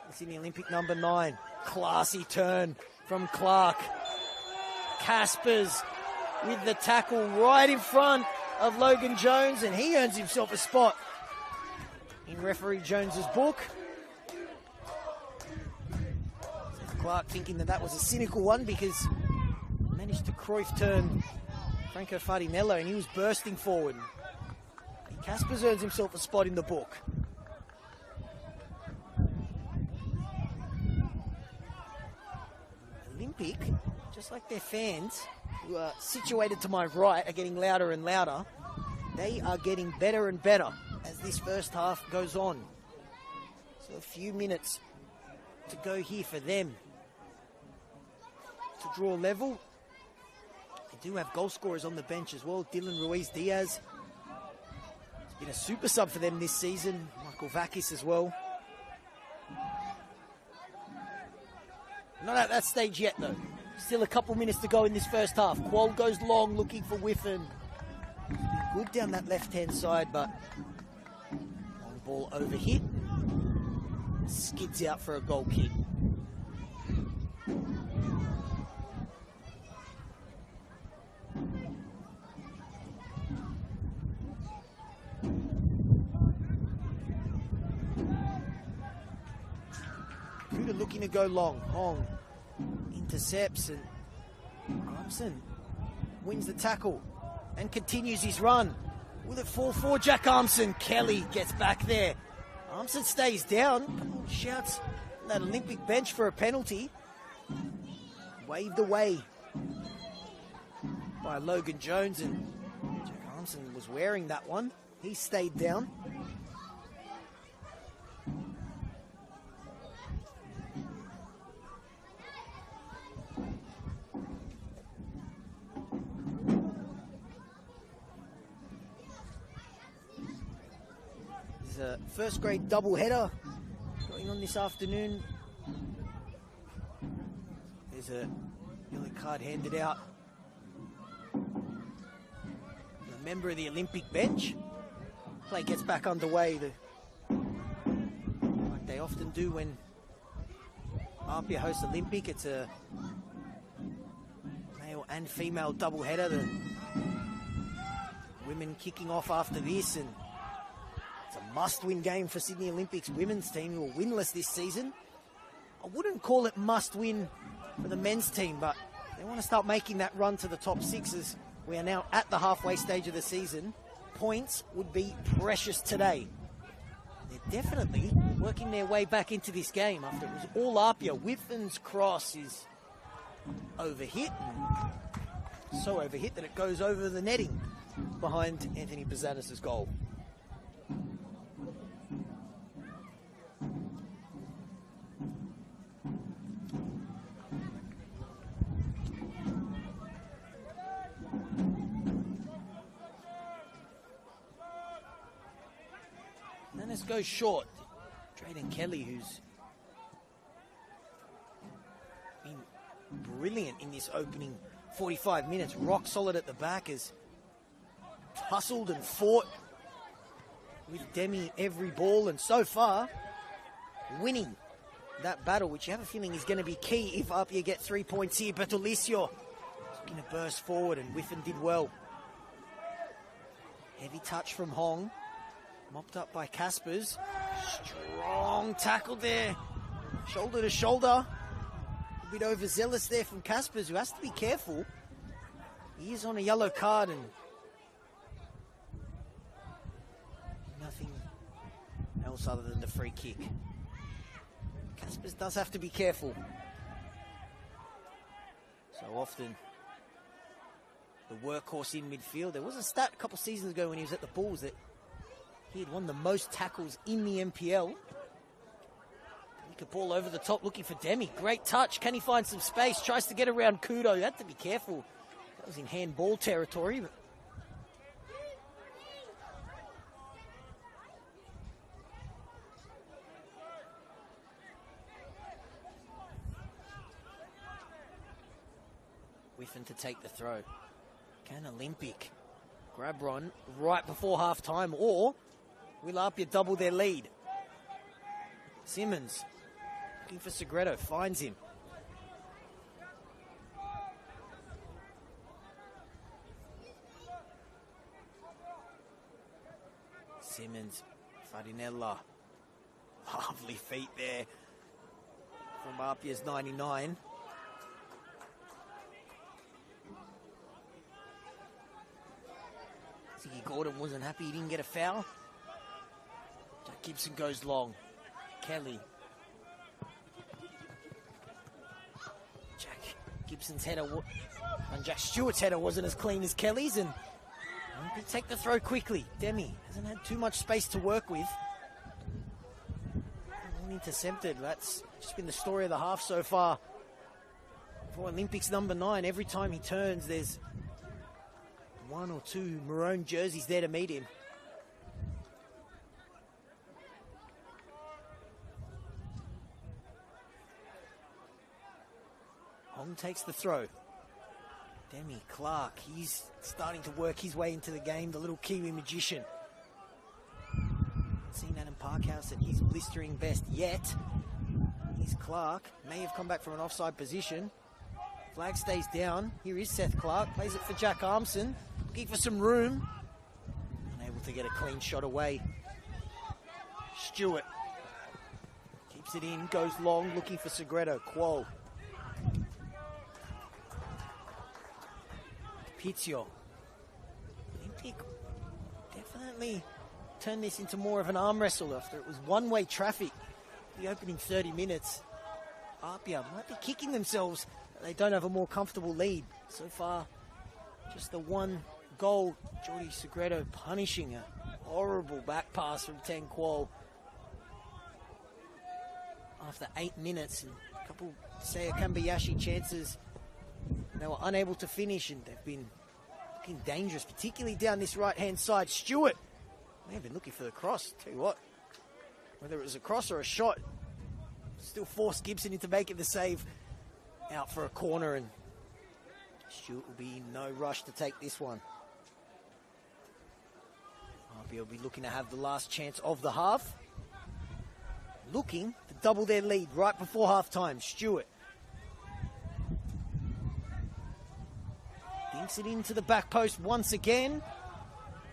It's in the Olympic number 9. Classy turn from Clark. Caspers with the tackle right in front of Logan Jones, and he earns himself a spot in referee Jones's book. Clark thinking that was a cynical one because he managed to Cruyff turn Franco Farinella, and he was bursting forward. And Caspers earns himself a spot in the book. Olympic, just like their fans, who are situated to my right, are getting louder and louder. They are getting better and better as this first half goes on. So a few minutes to go here for them to draw level. They do have goal scorers on the bench as well. Dylan Ruiz-Diaz has been a super sub for them this season. Michael Vakis as well. Not at that stage yet, though. Still a couple minutes to go in this first half. Quol goes long, looking for Whiffen. Good down that left-hand side, but long ball overhit. Skids out for a goal kick. Kuda looking to go long. Hong intercepts, and Armson wins the tackle and continues his run. Will it fall for Jack Armson? Kelly gets back there. Armson stays down, shouts that Olympic bench for a penalty. Waved away by Logan Jones, and Jack Armson was wearing that one. He stayed down. There's a first grade doubleheader going on this afternoon. There's a yellow card handed out. A member of the Olympic bench. Play gets back underway, like they often do when APIA hosts Olympic. It's a male and female doubleheader. The women kicking off after this, and it's a must-win game for Sydney Olympics women's team, who are winless this season. I wouldn't call it must-win for the men's team, but they want to start making that run to the top six, as we are now at the halfway stage of the season. Points would be precious today. They're definitely working their way back into this game after it was all APIA. Whitten's cross is overhit, and so overhit that it goes over the netting behind Anthony Bazanis' goal. Dennis goes short. Drayden Kelly, who's been brilliant in this opening 45 minutes, rock solid at the back, has tussled and fought with Demi every ball, and so far winning that battle, which you have a feeling is going to be key if APIA get 3 points here. Bertolicio is going to burst forward, and Whiffen did well. Heavy touch from Hong. Mopped up by Caspers. Strong tackle there. Shoulder to shoulder. A bit overzealous there from Caspers, who has to be careful. He is on a yellow card, and nothing else other than the free kick. Caspers does have to be careful. So often the workhorse in midfield. There was a stat a couple seasons ago when he was at the Bulls that he had won the most tackles in the NPL. He could ball over the top looking for Demi. Great touch. Can he find some space? Tries to get around Kudo. You have to be careful. That was in handball territory. But Whiffen to take the throw. Can Olympic grab Ron right before half time, or will APIA double their lead? Simmons looking for Segredo, finds him. Simmons, Farinella. Lovely feet there from APIA's 99. Ziggy Gordon wasn't happy he didn't get a foul. Jack Gibson goes long. Kelly. Jack Gibson's header and Jack Stewart's header wasn't as clean as Kelly's, and he could take the throw quickly. Demi hasn't had too much space to work with. Intercepted. That's just been the story of the half so far for Olympics number 9. Every time he turns, there's one or two maroon jerseys there to meet him. Hong takes the throw. Demi Clark, he's starting to work his way into the game, the little Kiwi magician. Seen Adam Parkhouse at his blistering best yet. Here's Clark, may have come back from an offside position. Flag stays down. Here is Seth Clark, plays it for Jack Armson, looking for some room. Unable to get a clean shot away. Stewart keeps it in, goes long, looking for Segredo. Qual. Pizio. Olympic definitely turned this into more of an arm wrestle after it was one-way traffic the opening 30 minutes. APIA might be kicking themselves that they don't have a more comfortable lead. So far, Just the one goal, Jordi Segredo punishing a horrible back pass from Ten Kuol. After 8 minutes and a couple Seiya Kambayashi chances, they were unable to finish, and they've been looking dangerous, particularly down this right-hand side. Stewart may have been looking for the cross. Tell you what, whether it was a cross or a shot, still forced Gibson into making the save out for a corner, and Stewart will be in no rush to take this one. APIA will be looking to have the last chance of the half. Looking to double their lead right before half-time. Stewart dinks it into the back post once again.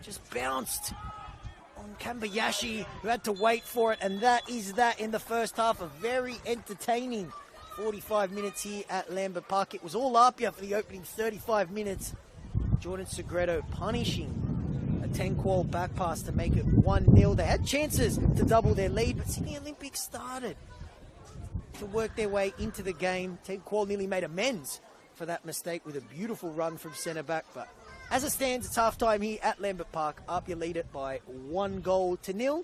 Just bounced on Kambayashi, who had to wait for it, and that is that in the first half. A very entertaining 45 minutes here at Lambert Park. It was all APIA for the opening 35 minutes. Jordan Segredo punishing a Ten Kuol back pass to make it 1-0. They had chances to double their lead, but Sydney Olympic started to work their way into the game. Ten Kuol nearly made amends for that mistake with a beautiful run from centre back, but as it stands, it's half-time here at Lambert Park. APIA lead it by 1-0.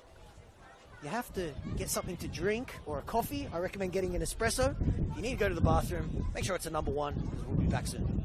You have to get something to drink or a coffee. I recommend getting an espresso. If you need to go to the bathroom, make sure it's a number 1, because we'll be back soon.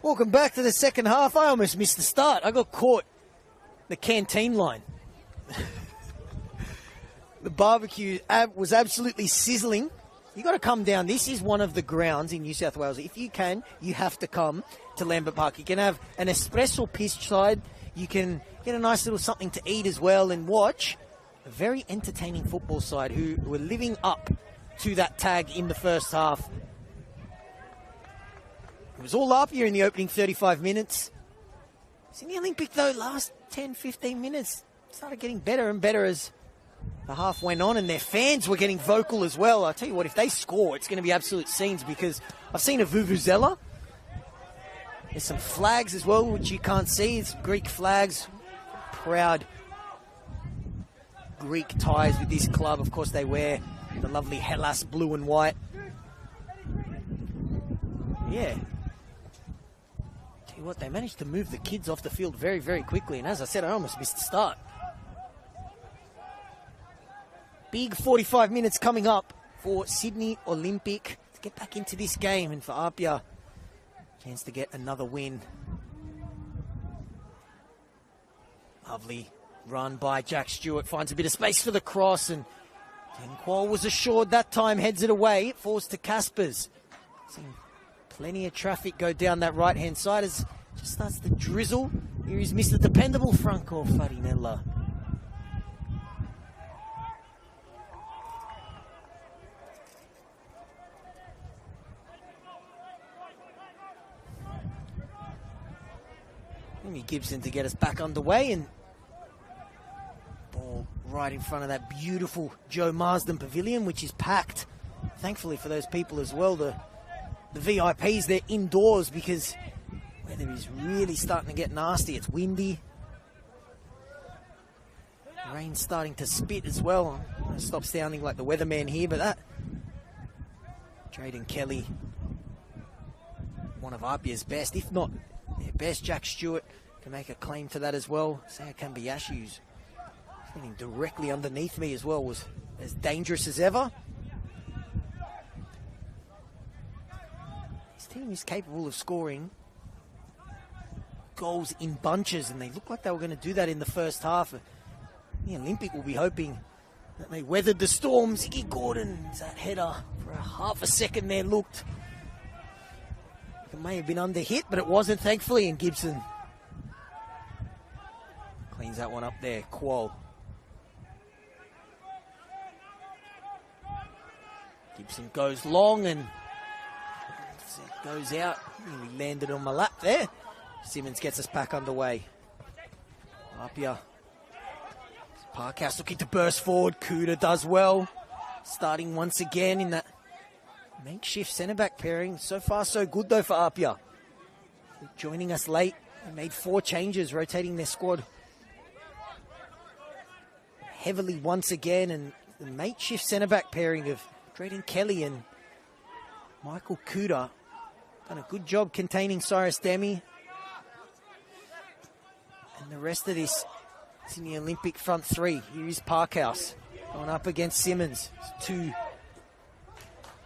Welcome back to the second half. I almost missed the start. I got caught the canteen line. The barbecue was absolutely sizzling. You got to come down. This is one of the grounds in New South Wales. If you can, you have to come to Lambert Park. You can have an espresso pitch side. You can get a nice little something to eat as well and watch a very entertaining football side who were living up to that tag in the first half. It was all up here in the opening 35 minutes. Sydney Olympic, though, last 10, 15 minutes started getting better and better as the half went on, and their fans were getting vocal as well. I tell you what, if they score, it's going to be absolute scenes, because I've seen a vuvuzela. There's some flags as well, which you can't see. It's Greek flags. Proud Greek ties with this club. Of course, they wear the lovely Hellas blue and white. Yeah. Tell you what, they managed to move the kids off the field very, very quickly. And as I said, I almost missed the start. Big 45 minutes coming up for Sydney Olympic to get back into this game, and for APIA, chance to get another win. Lovely run by Jack Stewart, finds a bit of space for the cross, and Qual was assured that time, heads it away. It falls to Caspers. Seen plenty of traffic go down that right-hand side as it just starts to drizzle. Here is Mr. Dependable, Franco Farinella. Gibson to get us back underway, and ball right in front of that beautiful Joe Marsden Pavilion, which is packed. Thankfully for those people as well, the VIPs, they're indoors because weather is really starting to get nasty. It's windy. Rain's starting to spit as well. I'm going to stop sounding like the weatherman here, but that Drayden Kelly, one of APIA's best, if not their best. Jack Stewart can make a claim to that as well. Saya Kambayashi, who's sitting directly underneath me as well, was as dangerous as ever. This team is capable of scoring goals in bunches, and they look like they were going to do that in the first half. The Olympic will be hoping that they weathered the storm. Ziggy Gordon's that header for a half a second there looked. It may have been under hit, but it wasn't, thankfully, and Gibson cleans that one up there. Qual. Gibson goes long and goes out. He landed on my lap there. Simmons gets us back underway. APIA. Parkhouse looking to burst forward. Kuda does well. Starting once again in that makeshift centre-back pairing. So far, so good, though, for APIA. Joining us late. They made 4 changes, rotating their squad heavily once again. And the makeshift centre-back pairing of Drayden Kelly and Michael Kuda done a good job containing Cyrus Demi. And the rest of this is in the Olympic front three. Here is Parkhouse going up against Simmons. 2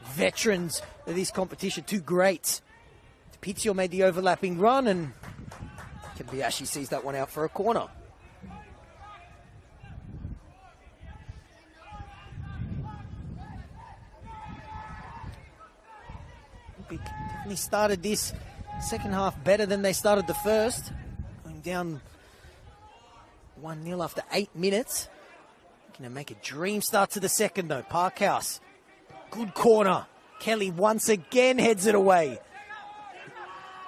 veterans of this competition, 2 greats. Pizio made the overlapping run, and Kambayashi sees that one out for a corner. Definitely started this second half better than they started the first. Going down 1-0 after 8 minutes. Going to make a dream start to the second, though. Parkhouse. Good corner. Kelly once again heads it away.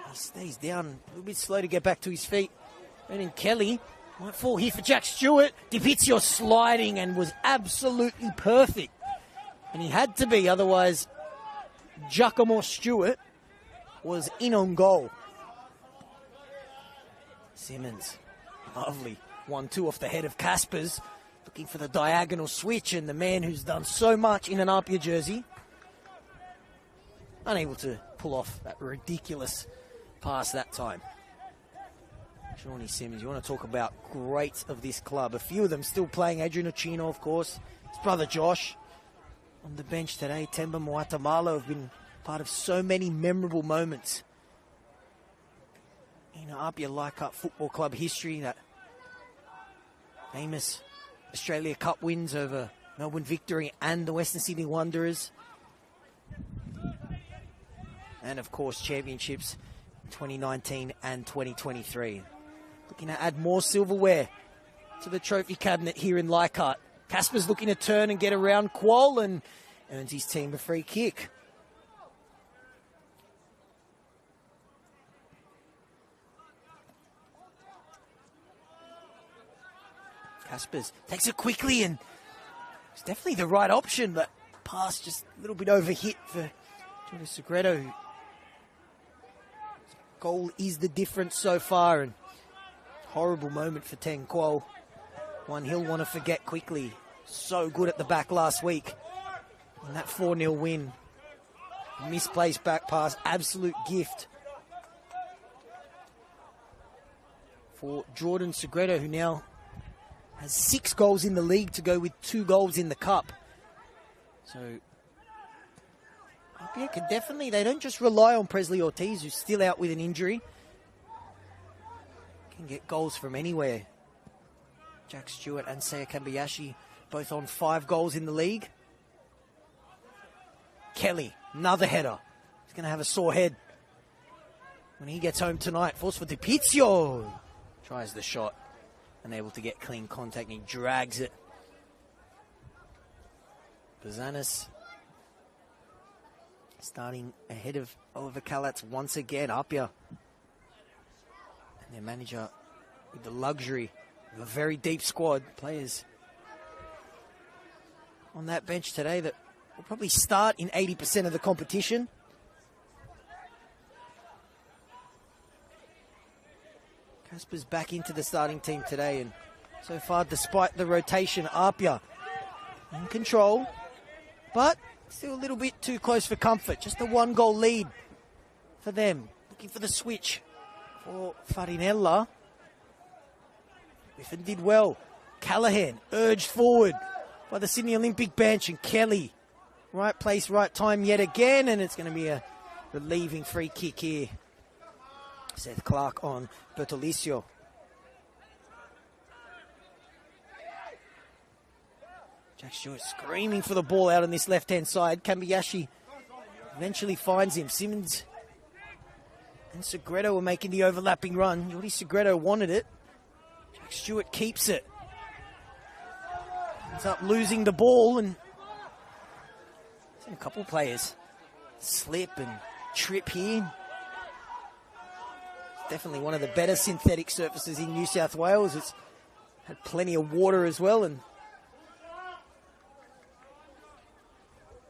He stays down, a little bit slow to get back to his feet. And then Kelly might fall here for Jack Stewart. Dipizio sliding and was absolutely perfect. And he had to be, otherwise Giacomo Stewart was in on goal. Simmons, lovely 1-2 off the head of Caspers. Looking for the diagonal switch, and the man who's done so much in an APIA jersey, unable to pull off that ridiculous pass that time. Shawnee Simmons, you want to talk about greats of this club. A few of them still playing. Adrian Ochino, of course. His brother Josh on the bench today. Temba Moatamalo have been part of so many memorable moments in APIA Leichhardt Football Club history, that famous Australia Cup wins over Melbourne Victory and the Western Sydney Wanderers. And, of course, championships 2019 and 2023. Looking to add more silverware to the trophy cabinet here in Leichhardt. Casper's looking to turn and get around Quoll and earns his team a free kick. Caspers takes it quickly, and it's definitely the right option, but pass just a little bit overhit for Jordan Segredo. Goal is the difference so far, and horrible moment for Teng Quoll. One he'll want to forget quickly. So good at the back last week. And that 4-0 win. Misplaced back pass, absolute gift for Jordan Segredo, who now has 6 goals in the league to go with 2 goals in the cup. So, APIA can definitely, they don't just rely on Presley Ortiz, who's still out with an injury. Can get goals from anywhere. Jack Stewart and Seiya Kambayashi both on 5 goals in the league. Kelly, another header. He's going to have a sore head when he gets home tonight. Force for DiPizio. Tries the shot. Unable to get clean contact, and he drags it. Bazanis starting ahead of Oliver Kalatz once again. APIA and their manager with the luxury of a very deep squad. Players on that bench today that will probably start in 80% of the competition. Casper's back into the starting team today, and so far, despite the rotation, APIA in control, but still a little bit too close for comfort. Just a 1-goal lead for them. Looking for the switch for Farinella. Griffin did well. Callahan urged forward by the Sydney Olympic bench, and Kelly, right place, right time yet again, and it's going to be a relieving free kick here. Seth Clark on Bertolicio. Jack Stewart screaming for the ball out on this left-hand side. Kambayashi eventually finds him. Simmons and Segredo were making the overlapping run. Jordi Segredo wanted it. Jack Stewart keeps it. Ends up losing the ball, and seen a couple players slip and trip here. Definitely one of the better synthetic surfaces in New South Wales. It's had plenty of water as well, and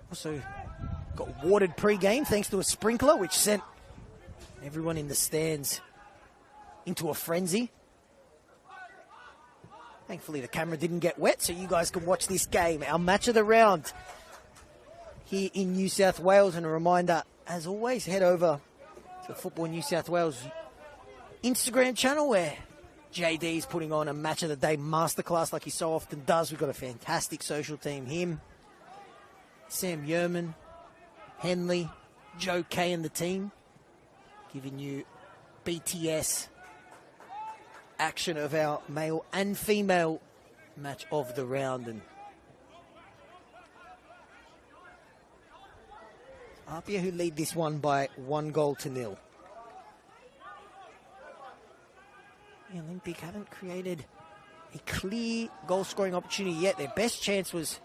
also got watered pre-game thanks to a sprinkler, which sent everyone in the stands into a frenzy. Thankfully, the camera didn't get wet, so you guys can watch this game, our match of the round here in New South Wales. And a reminder, as always, head over to Football New South Wales Instagram channel, where JD is putting on a match of the day masterclass like he so often does. We've got a fantastic social team. Him, Sam Yerman, Henley, Joe Kay and the team, giving you BTS action of our male and female match of the round. And APIA who lead this one by 1-0. The Olympic haven't created a clear goal-scoring opportunity yet. Their best chance was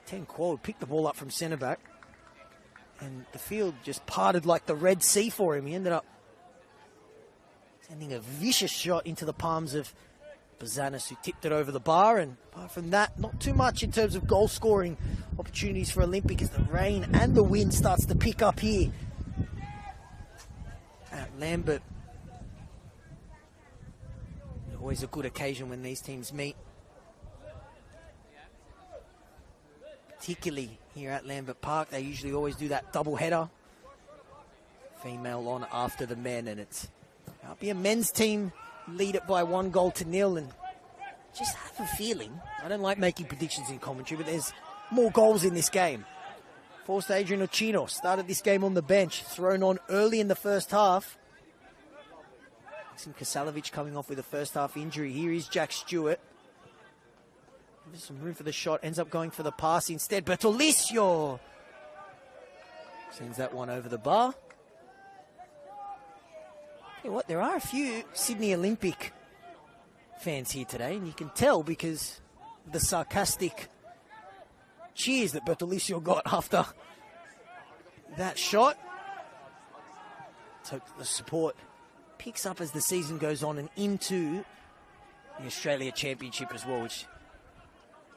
Teng Quoll picked the ball up from centre-back, and the field just parted like the Red Sea for him. He ended up sending a vicious shot into the palms of Bazanis, who tipped it over the bar. And apart from that, not too much in terms of goal-scoring opportunities for Olympic as the rain and the wind starts to pick up here at Lambert. Always a good occasion when these teams meet, particularly here at Lambert Park. They usually always do that double header, female on after the men, and it's APIA men's team lead it by 1-0, and just have a feeling, I don't like making predictions in commentary, but there's more goals in this game. Forced Adrian Ochino started this game on the bench, thrown on early in the first half. Maxim Kasalovic coming off with a first half injury. Here is Jack Stewart. There's some room for the shot. Ends up going for the pass instead. Bertolicio sends that one over the bar. You know what? There are a few Sydney Olympic fans here today, and you can tell because of the sarcastic cheers that Bertolicio got after that shot. Let's hope the support picks up as the season goes on and into the Australia Championship as well, which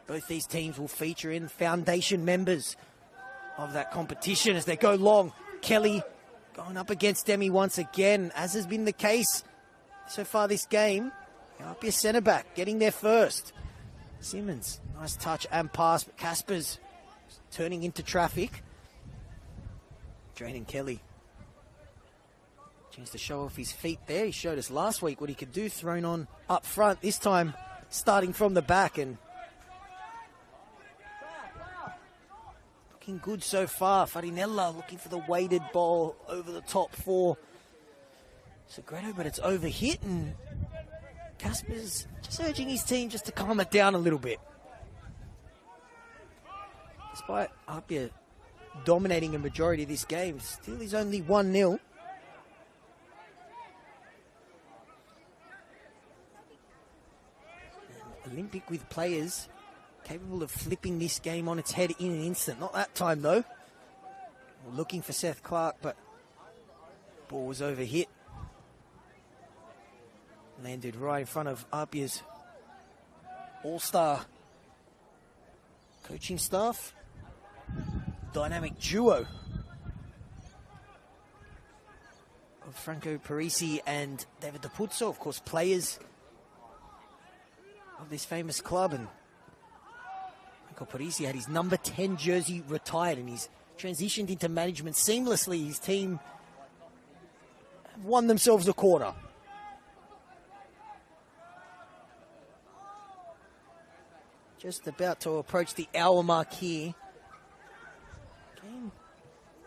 both these teams will feature in, foundation members of that competition as they go long. Kelly going up against Demi once again, as has been the case so far this game. APIA centre back getting there first. Simmons, nice touch and pass, but Casper's turning into traffic. Drayden Kelly, chance to show off his feet there. He showed us last week what he could do, thrown on up front. This time starting from the back and looking good so far. Farinella looking for the weighted ball over the top for Segredo, but it's overhit, and Casper's just urging his team just to calm it down a little bit. Despite APIA dominating a majority of this game, still is only 1-0. Olympic with players capable of flipping this game on its head in an instant. Not that time, though. We're looking for Seth Clark, but ball was overhit. Landed right in front of APIA's all-star coaching staff. Dynamic duo of Franco Parisi and David Dapuzzo, of course, players of this famous club. And Franco Parisi had his number 10 jersey retired, and he's transitioned into management seamlessly. His team have won themselves a quarter. Just about to approach the hour mark here. Game,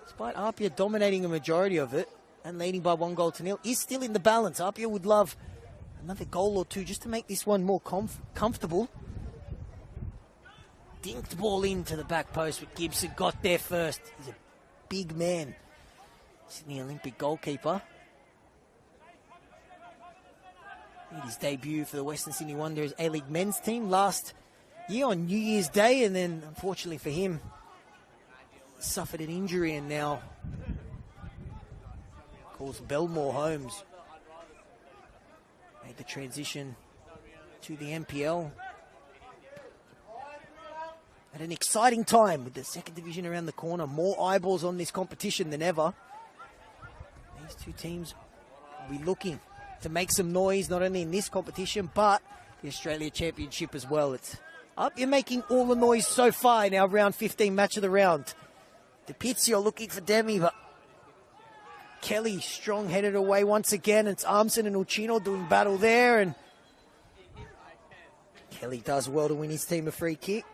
despite APIA dominating a majority of it and leading by 1-0, is still in the balance. APIA would love another goal or two just to make this one more comfortable. Dinked ball into the back post, but Gibson got there first. He's a big man. Sydney Olympic goalkeeper. Made his debut for the Western Sydney Wanderers A-League men's team last year on New Year's Day, and then unfortunately for him suffered an injury and now calls Belmore Holmes. Made the transition to the NPL at an exciting time with the second division around the corner. More eyeballs on this competition than ever. These two teams will be looking to make some noise not only in this competition but the Australia Championship as well. It's up. You're making all the noise so far in our round 15 match of the round. DiPizio looking for Demi, but Kelly strong-headed away once again. It's Armson and Uccino doing battle there, and Kelly does well to win his team a free kick.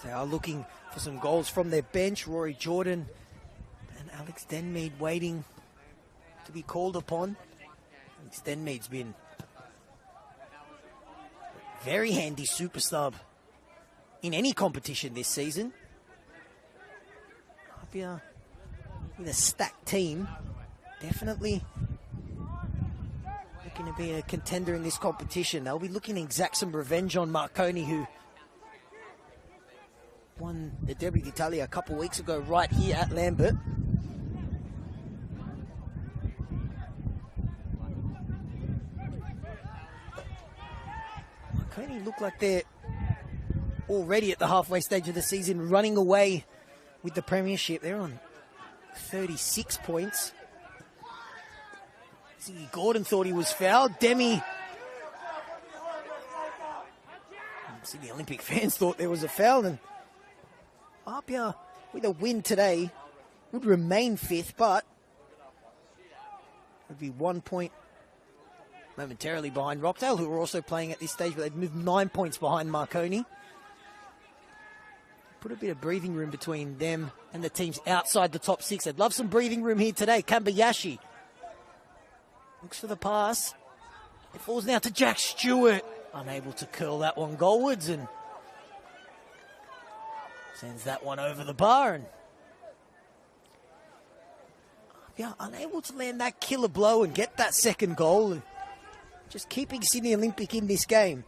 They are looking for some goals from their bench. Rory Jordan and Alex Denmead waiting to be called upon. Alex Denmead's been a very handy super sub in any competition this season. APIA with a stacked team, definitely looking to be a contender in this competition. They'll be looking to exact some revenge on Marconi, who won the Derby d'Italia a couple of weeks ago right here at Lambert. Marconi look like they're already at the halfway stage of the season, running away with the premiership. They're on 36 points. Ziggy Gordon thought he was fouled. Demi. Sydney Olympic fans thought there was a foul, and APIA, with a win today, would remain 5th, but would be 1 point momentarily behind Rockdale, who are also playing at this stage, but they've moved 9 points behind Marconi. Put a bit of breathing room between them and the teams outside the top 6. They'd love some breathing room here today. Kambayashi looks for the pass. It falls now to Jack Stewart. Unable to curl that one goalwards and sends that one over the bar. And unable to land that killer blow and get that second goal. And just keeping Sydney Olympic in this game.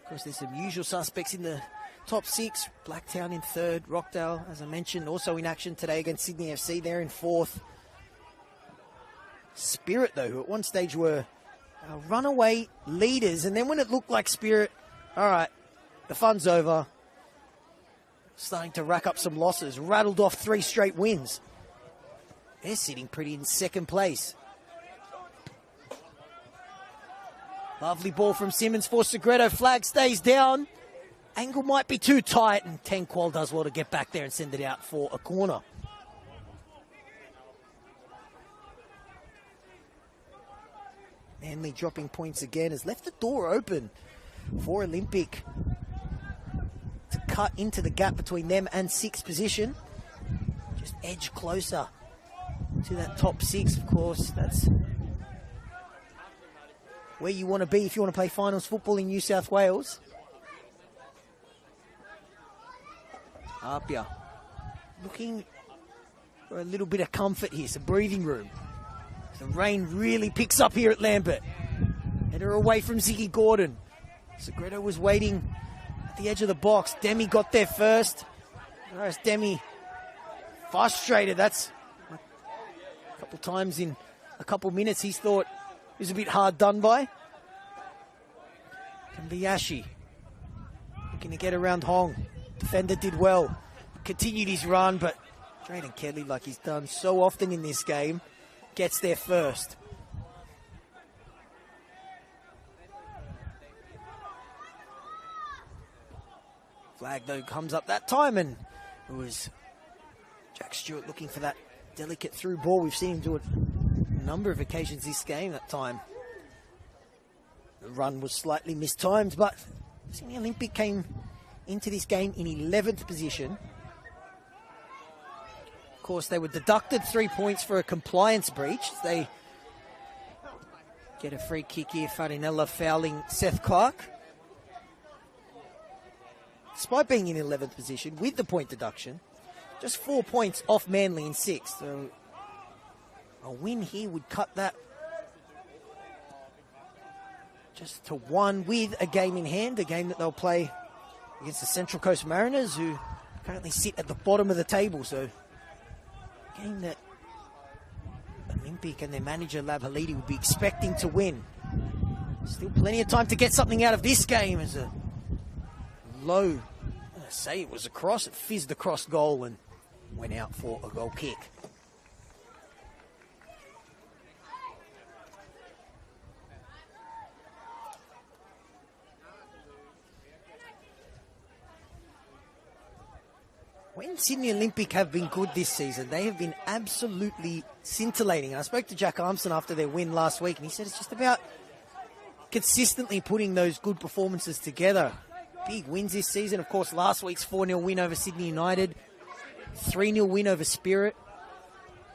Of course, there's some usual suspects in the top 6. Blacktown in 3rd. Rockdale, as I mentioned, also in action today against Sydney FC. They're in 4th. Spirit, though, who at one stage were runaway leaders. And then when it looked like Spirit, all right, the fun's over. Starting to rack up some losses. Rattled off 3 straight wins. They're sitting pretty in 2nd place. Lovely ball from Simmons for Segredo. Flag stays down. Angle might be too tight, and Tenqual does well to get back there and send it out for a corner. Manly dropping points again has left the door open for Olympic to cut into the gap between them and 6th position. Just edge closer to that top 6, of course. That's where you want to be if you want to play finals football in New South Wales. APIA looking for a little bit of comfort here, some breathing room. The rain really picks up here at Lambert. Header away from Ziggy Gordon. Segredo was waiting at the edge of the box. Demi got there first. Whereas Demi frustrated. That's a couple times in a couple minutes he's thought he was a bit hard done by. Kambayashi looking to get around Hong. Defender did well. Continued his run, but Drayden Kelly, like he's done so often in this game, gets there first. Flag, though, comes up that time, and it was Jack Stewart looking for that delicate through ball. We've seen him do it a number of occasions this game. That time the run was slightly mistimed, but Sydney Olympic came into this game in 11th position. Of course, they were deducted 3 points for a compliance breach. They get a free kick here, Farinella fouling Seth Clark. Despite being in 11th position with the point deduction, just 4 points off Manly in 6th. So a win here would cut that just to 1 with a game in hand, a game that they'll play against the Central Coast Mariners, who currently sit at the bottom of the table. So a game that Olympic and their manager Lab Halidi would be expecting to win. Still plenty of time to get something out of this game as a low, I say it was a cross, it fizzed across goal and went out for a goal kick. When Sydney Olympic have been good this season, they have been absolutely scintillating. I spoke to Jack Armstrong after their win last week, and he said it's just about consistently putting those good performances together. Big wins this season. Of course, last week's 4-0 win over Sydney United, 3-0 win over Spirit,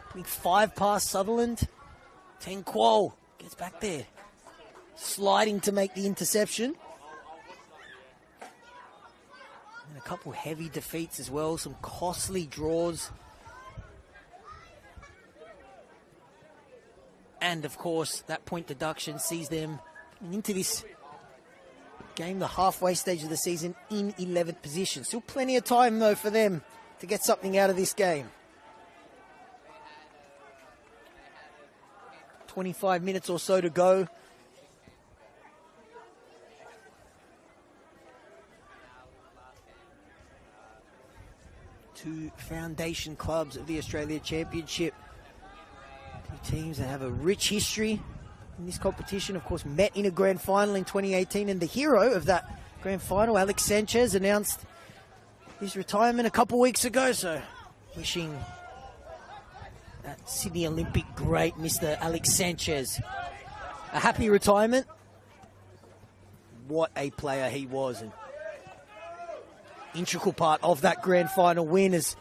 putting 5 past Sutherland. Tenqual gets back there, sliding to make the interception. And a couple heavy defeats as well, some costly draws. And, of course, that point deduction sees them into this game, the halfway stage of the season, in 11th position. Still plenty of time, though, for them to get something out of this game. 25 minutes or so to go. Two foundation clubs of the Australia Championship. Two teams that have a rich history in this competition. Of course, met in a grand final in 2018, and the hero of that grand final. Alex Sanchez announced his retirement a couple weeks ago, so wishing that Sydney Olympic great, Mr. Alex Sanchez, a happy retirement. What a player he was, and integral part of that grand final win. As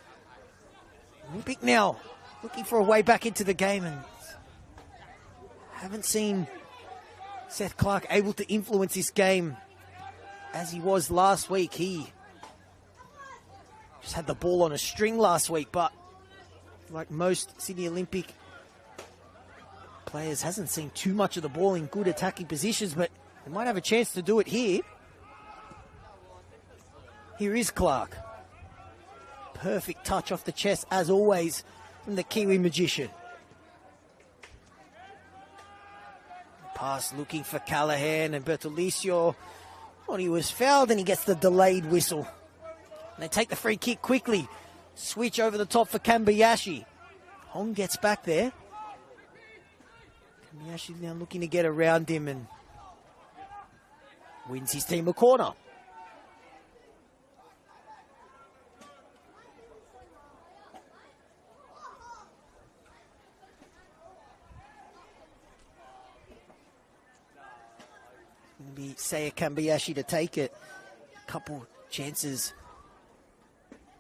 Olympic now looking for a way back into the game, and haven't seen Seth Clark able to influence this game as he was last week. He just had the ball on a string last week, but like most Sydney Olympic players, hasn't seen too much of the ball in good attacking positions, but they might have a chance to do it here. Here is Clark. Perfect touch off the chest, as always, from the Kiwi magician. Pass looking for Callahan, and Bertolicio, well, he was fouled and he gets the delayed whistle. And they take the free kick quickly. Switch over the top for Kambayashi. Hong gets back there. Kambayashi now looking to get around him and wins his team a corner. Going to be Seiya Kambayashi to take it. Couple chances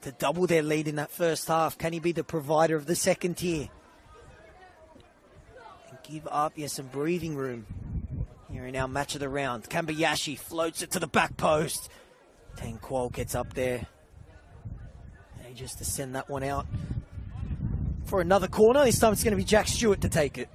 to double their lead in that first half. Can he be the provider of the second tier and give APIA some breathing room here in our match of the round? Kambayashi floats it to the back post. Tang Kuo gets up there. And just to send that one out for another corner. This time it's going to be Jack Stewart to take it.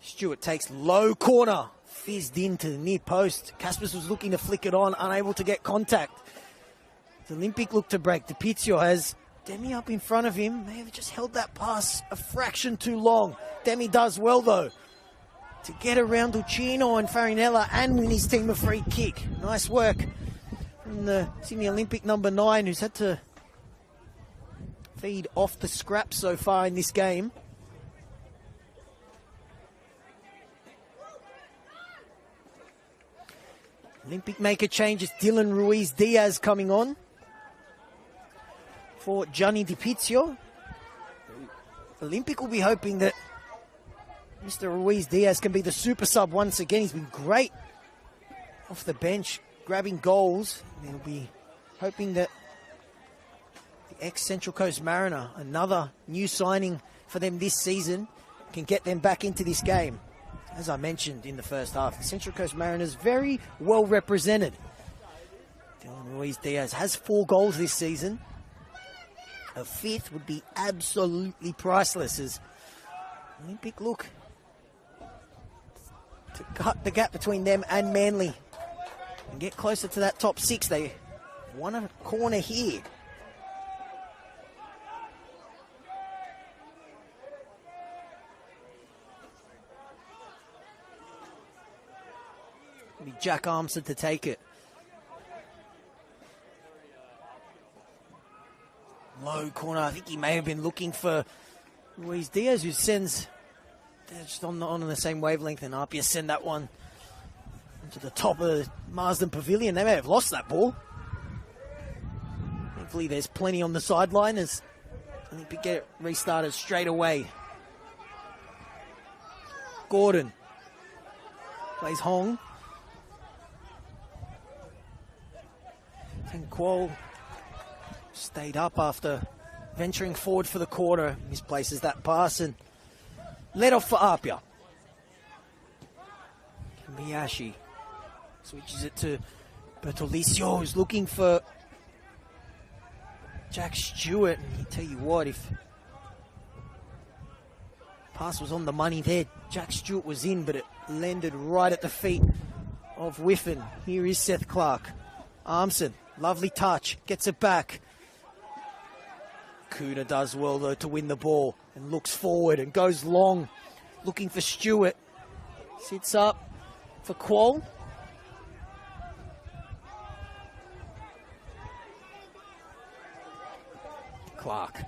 Stewart takes low corner, fizzed into the near post. Caspers was looking to flick it on, unable to get contact. The Olympic look to break. DiPizio has Demi up in front of him. May have just held that pass a fraction too long. Demi does well, though, to get around Uccino and Farinella and win his team a free kick. Nice work from the Sydney Olympic number 9, who's had to feed off the scraps so far in this game. Olympic maker changes. Dylan Ruiz-Diaz coming on for Gianni DiPizio. Olympic will be hoping that Mr. Ruiz-Diaz can be the super sub once again. He's been great off the bench, grabbing goals. They'll be hoping that the ex-Central Coast Mariner, another new signing for them this season, can get them back into this game. As I mentioned in the first half, the Central Coast Mariners very well represented. Dylan Ruiz-Diaz has 4 goals this season. A 5th would be absolutely priceless, as Olympic look to cut the gap between them and Manly and get closer to that top 6. They won a corner here. Jack Armstrong to take it. Low corner. I think he may have been looking for Ruiz-Diaz, who sends... They're just on the same wavelength, and APIA send that one to the top of the Marsden Pavilion. They may have lost that ball. Thankfully, there's plenty on the sideline as I think we get it restarted straight away. Gordon plays Hong. Tang Kuo stayed up after venturing forward for the quarter. Misplaces that pass and let off for APIA. Miyashi switches it to Bertolicio, who's looking for Jack Stewart. And I tell you what, if pass was on the money there, Jack Stewart was in, but it landed right at the feet of Whiffen. Here is Seth Clark. Armson, lovely touch, gets it back. Kuna does well, though, to win the ball and looks forward and goes long, looking for Stewart. Sits up for Kuo. Clark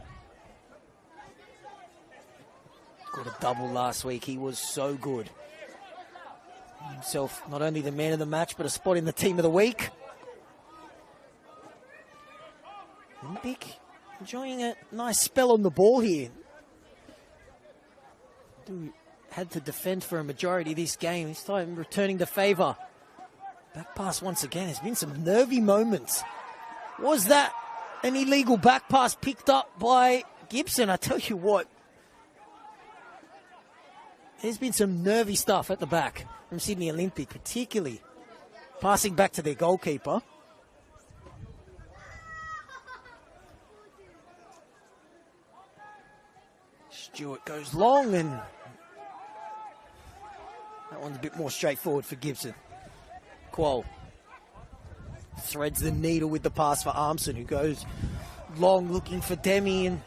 Scored a double last week. He was so good. Himself not only the man of the match, but a spot in the team of the week. Olympic enjoying a nice spell on the ball here. Had to defend for a majority of this game. This time returning the favour. Back pass once again. There's been some nervy moments. Was that an illegal back pass picked up by Gibson? I tell you what. There's been some nervy stuff at the back from Sydney Olympic, particularly passing back to their goalkeeper. Stewart goes long, and that one's a bit more straightforward for Gibson. Quoll threads the needle with the pass for Armson, who goes long looking for Demi, and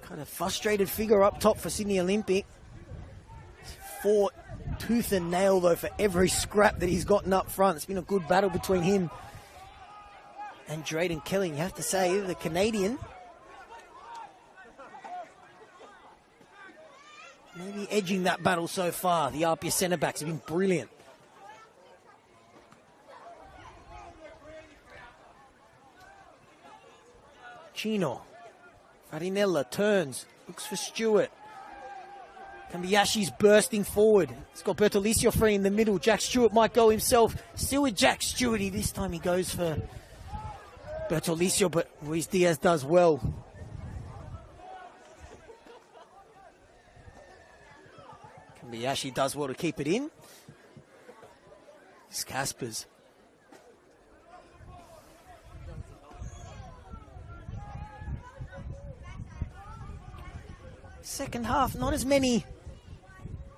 kind of frustrated figure up top for Sydney Olympic. Fought tooth and nail though for every scrap that he's gotten up front. It's been a good battle between him and Drayden Kelly. You have to say, the Canadian maybe edging that battle so far. The APIA centre-backs have been brilliant. Chino. Farinella turns, looks for Stewart. Kambayashi's bursting forward. He's got Bertolicio free in the middle. Jack Stewart might go himself. Still with Jack Stewart. This time he goes for Bertolicio, but Ruiz Diaz does well. Kambayashi does well to keep it in. It's Caspers. Second half, not as many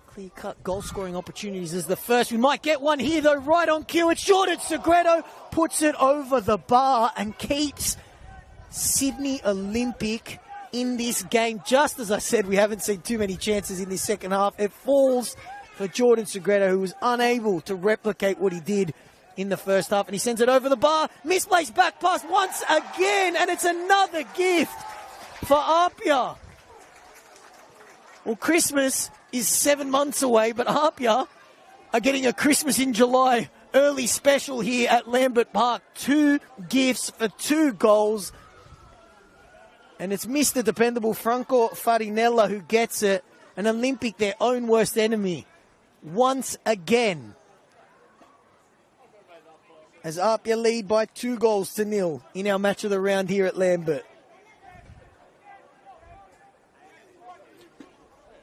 clear-cut goal-scoring opportunities as the first. We might get one here, though, right on cue. It's Jordan Segredo, puts it over the bar and keeps Sydney Olympic in this game. Just as I said, we haven't seen too many chances in this second half. It falls for Jordan Segredo, who was unable to replicate what he did in the first half, and he sends it over the bar. Misplaced back pass once again, and it's another gift for APIA. Well, Christmas is 7 months away, but APIA are getting a Christmas in July early special here at Lambert Park. 2 gifts for 2 goals. And it's Mr. Dependable Franco Farinella who gets it. An Olympic, their own worst enemy, once again. As APIA lead by 2-0 in our match of the round here at Lambert.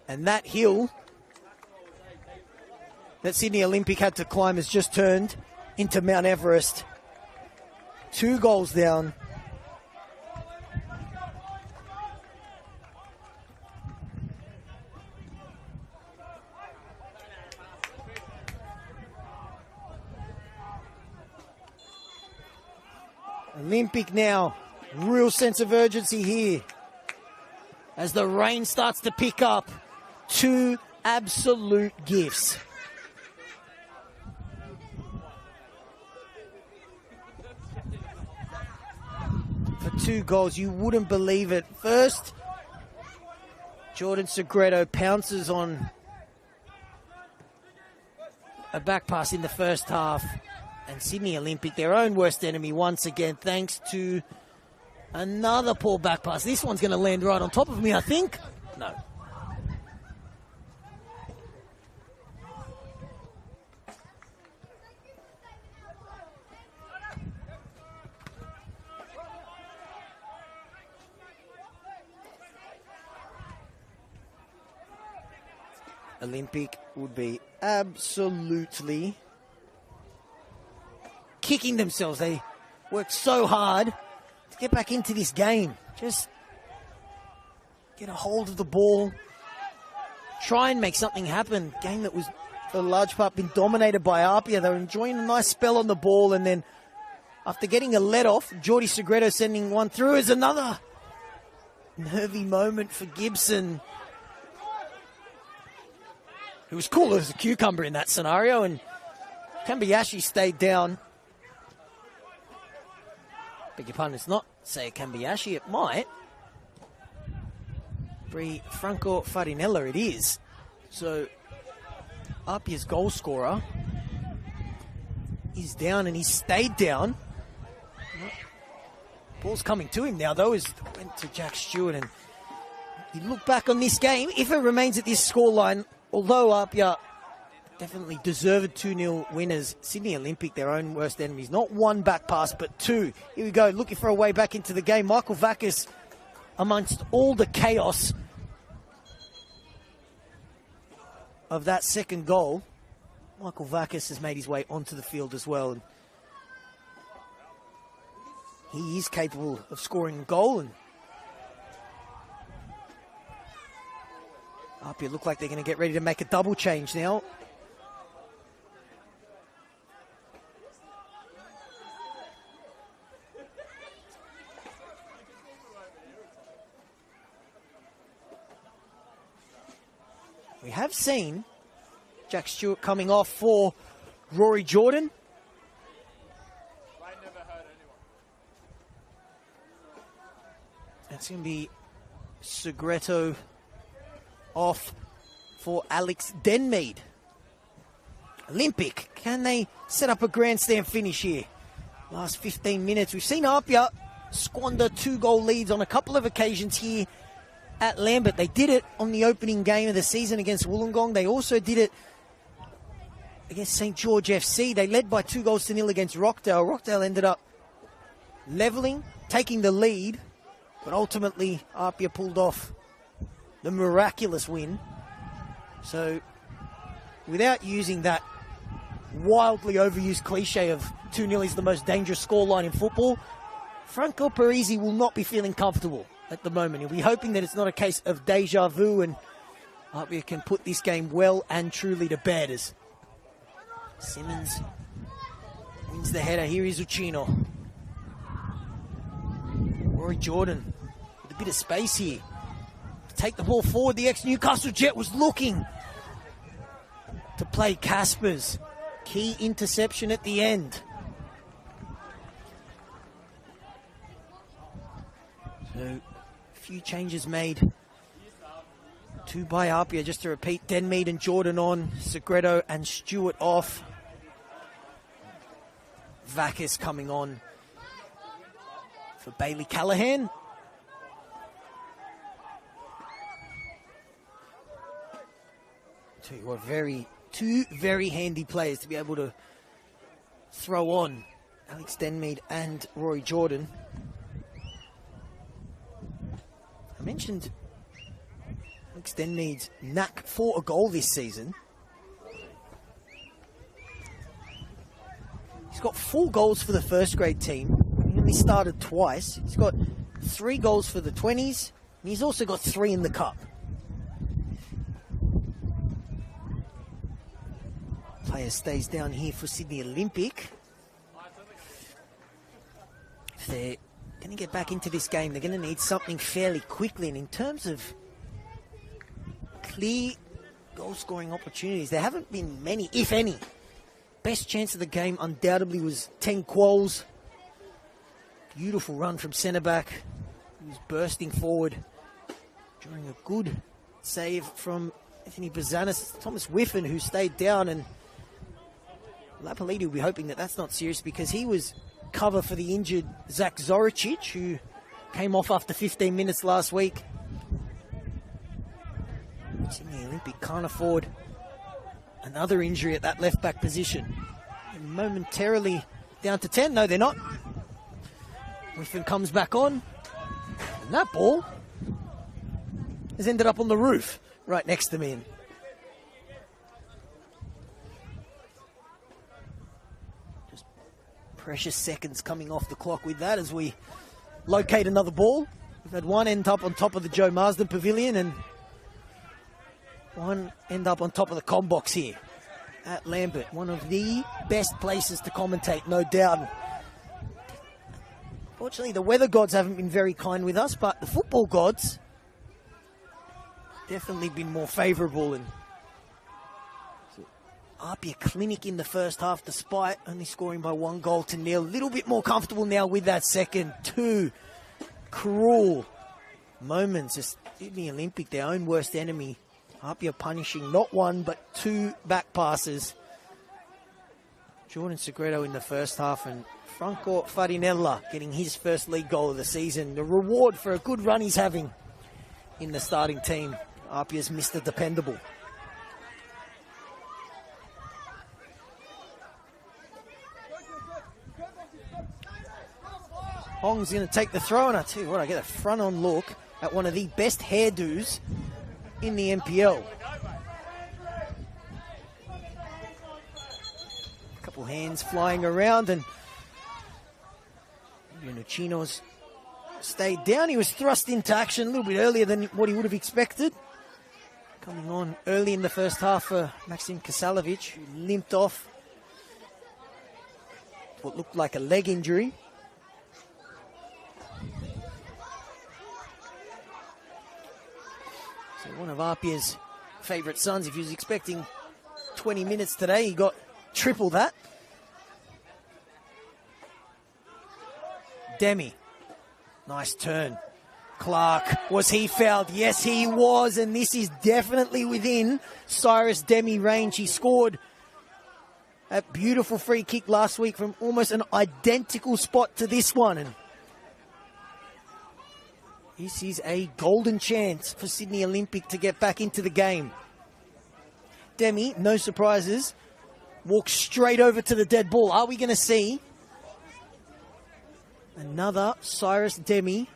And that hill that Sydney Olympic had to climb has just turned into Mount Everest. 2 goals down. Olympic now, real sense of urgency here as the rain starts to pick up. 2 absolute gifts. For 2 goals, you wouldn't believe it. First, Jordan Segredo pounces on a back pass in the first half. And Sydney Olympic, their own worst enemy once again, thanks to another poor back pass. This one's going to land right on top of me, I think. No. Olympic would be absolutely kicking themselves. They worked so hard to get back into this game. Just get a hold of the ball, try and make something happen. Game that was, for the large part, been dominated by APIA. They were enjoying a nice spell on the ball, and then after getting a let-off, Jordy Segredo sending one through is another nervy moment for Gibson, who was cool as a cucumber in that scenario, and Kambayashi stayed down. Beg your pardon, it's not say Kambayashi, it might. Bree Franco Farinella it is. So Apia's goal scorer is down, and he stayed down. Ball's coming to him now, though, as it went to Jack Stewart. And you look back on this game, if it remains at this scoreline, although Apia definitely deserved 2-0 winners, Sydney Olympic, their own worst enemies. Not one back pass, but two. Here we go, looking for a way back into the game. Michael Vakis, amongst all the chaos of that second goal, Michael Vakis has made his way onto the field as well. And he is capable of scoring a goal. And Apia look like they're going to get ready to make a double change now. We have seen Jack Stewart coming off for Rory Jordan. That's going to be Segreto off for Alex Denmead. Olympic, can they set up a grandstand finish here? Last 15 minutes, we've seen Apia squander 2-goal leads on a couple of occasions here at Lambert. They did it on the opening game of the season against Wollongong. They also did it against St. George FC. They led by 2-0 against Rockdale. Rockdale ended up levelling, taking the lead, but ultimately Apia pulled off the miraculous win. So without using that wildly overused cliche of 2-0 is the most dangerous scoreline in football, Franco Parisi will not be feeling comfortable at the moment. He'll be hoping that it's not a case of deja vu and Apia can put this game well and truly to bed as Simmons wins the header. Here is Uccino. Rory Jordan with a bit of space here. Take the ball forward. The ex-Newcastle Jet was looking to play Caspers. Key interception at the end. So, a few changes made. 2 by Apia, just to repeat. Denmead and Jordan on. Segreto and Stewart off. Vakis coming on for Bailey Callahan. Tell you what, two very handy players to be able to throw on. Alex Denmead and Rory Jordan. I mentioned Alex Denmead's knack for a goal this season. He's got 4 goals for the first grade team. He only started twice. He's got 3 goals for the 20s. And he's also got 3 in the cup. Player stays down here for Sydney Olympic. If they're going to get back into this game, they're going to need something fairly quickly. And in terms of clear goal-scoring opportunities, there haven't been many, if any. Best chance of the game undoubtedly was 10 Quolls. Beautiful run from centre-back. He was bursting forward during a good save from Anthony Bazanis. Thomas Whiffen, who stayed down, and Lapalidi will be hoping that that's not serious because he was cover for the injured Zach Zoricic, who came off after 15 minutes last week. Sydney Olympic can't afford another injury at that left-back position. And momentarily down to 10. No, they're not. Whiffen comes back on. And that ball has ended up on the roof right next to me. Just precious seconds coming off the clock with that as we locate another ball. We've had one end up on top of the Joe Marsden Pavilion and one end up on top of the Combox here at Lambert. One of the best places to commentate, no doubt. Fortunately, the weather gods haven't been very kind with us, but the football gods definitely been more favourable. And so Apia clinic in the first half, despite only scoring by 1-0. A little bit more comfortable now with that second. 2 cruel moments. Just Sydney Olympic, their own worst enemy. APIA punishing not one, but two back passes. Jordan Segredo in the first half, and Franco Farinella getting his first league goal of the season. The reward for a good run he's having in the starting team. APIA's Mr. Dependable. Hong's going to take the throw, and I tell you what, I get a front-on look at one of the best hairdos in the NPL. A couple hands flying around, and Chino's stayed down. He was thrust into action a little bit earlier than what he would have expected. Coming on early in the first half for Maxim Kasalovic, who limped off what looked like a leg injury. So one of APIA's favourite sons, if he was expecting 20 minutes today, he got triple that. Demi, nice turn. Clark, was he fouled? Yes, he was, and this is definitely within Cyrus Demi range. He scored a beautiful free kick last week from almost an identical spot to this one, and this is a golden chance for Sydney Olympic to get back into the game. Demi, no surprises, walks straight over to the dead ball. Are we going to see another Cyrus Demi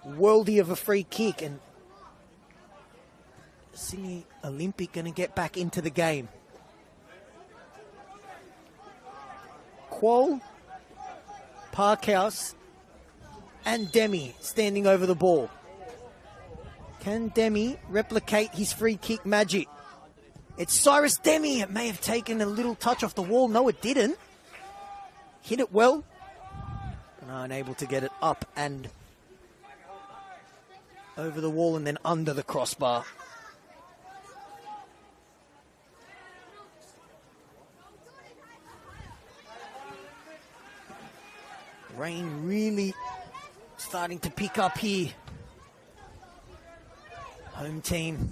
worldie of a free kick? And Sydney Olympic going to get back into the game. Quol, Parkhouse, and Demi standing over the ball. Can Demi replicate his free kick magic? It's Cyrus Demi. It may have taken a little touch off the wall. No, it didn't. Hit it well. And unable to get it up and over the wall and then under the crossbar. Rain really starting to pick up here. Home team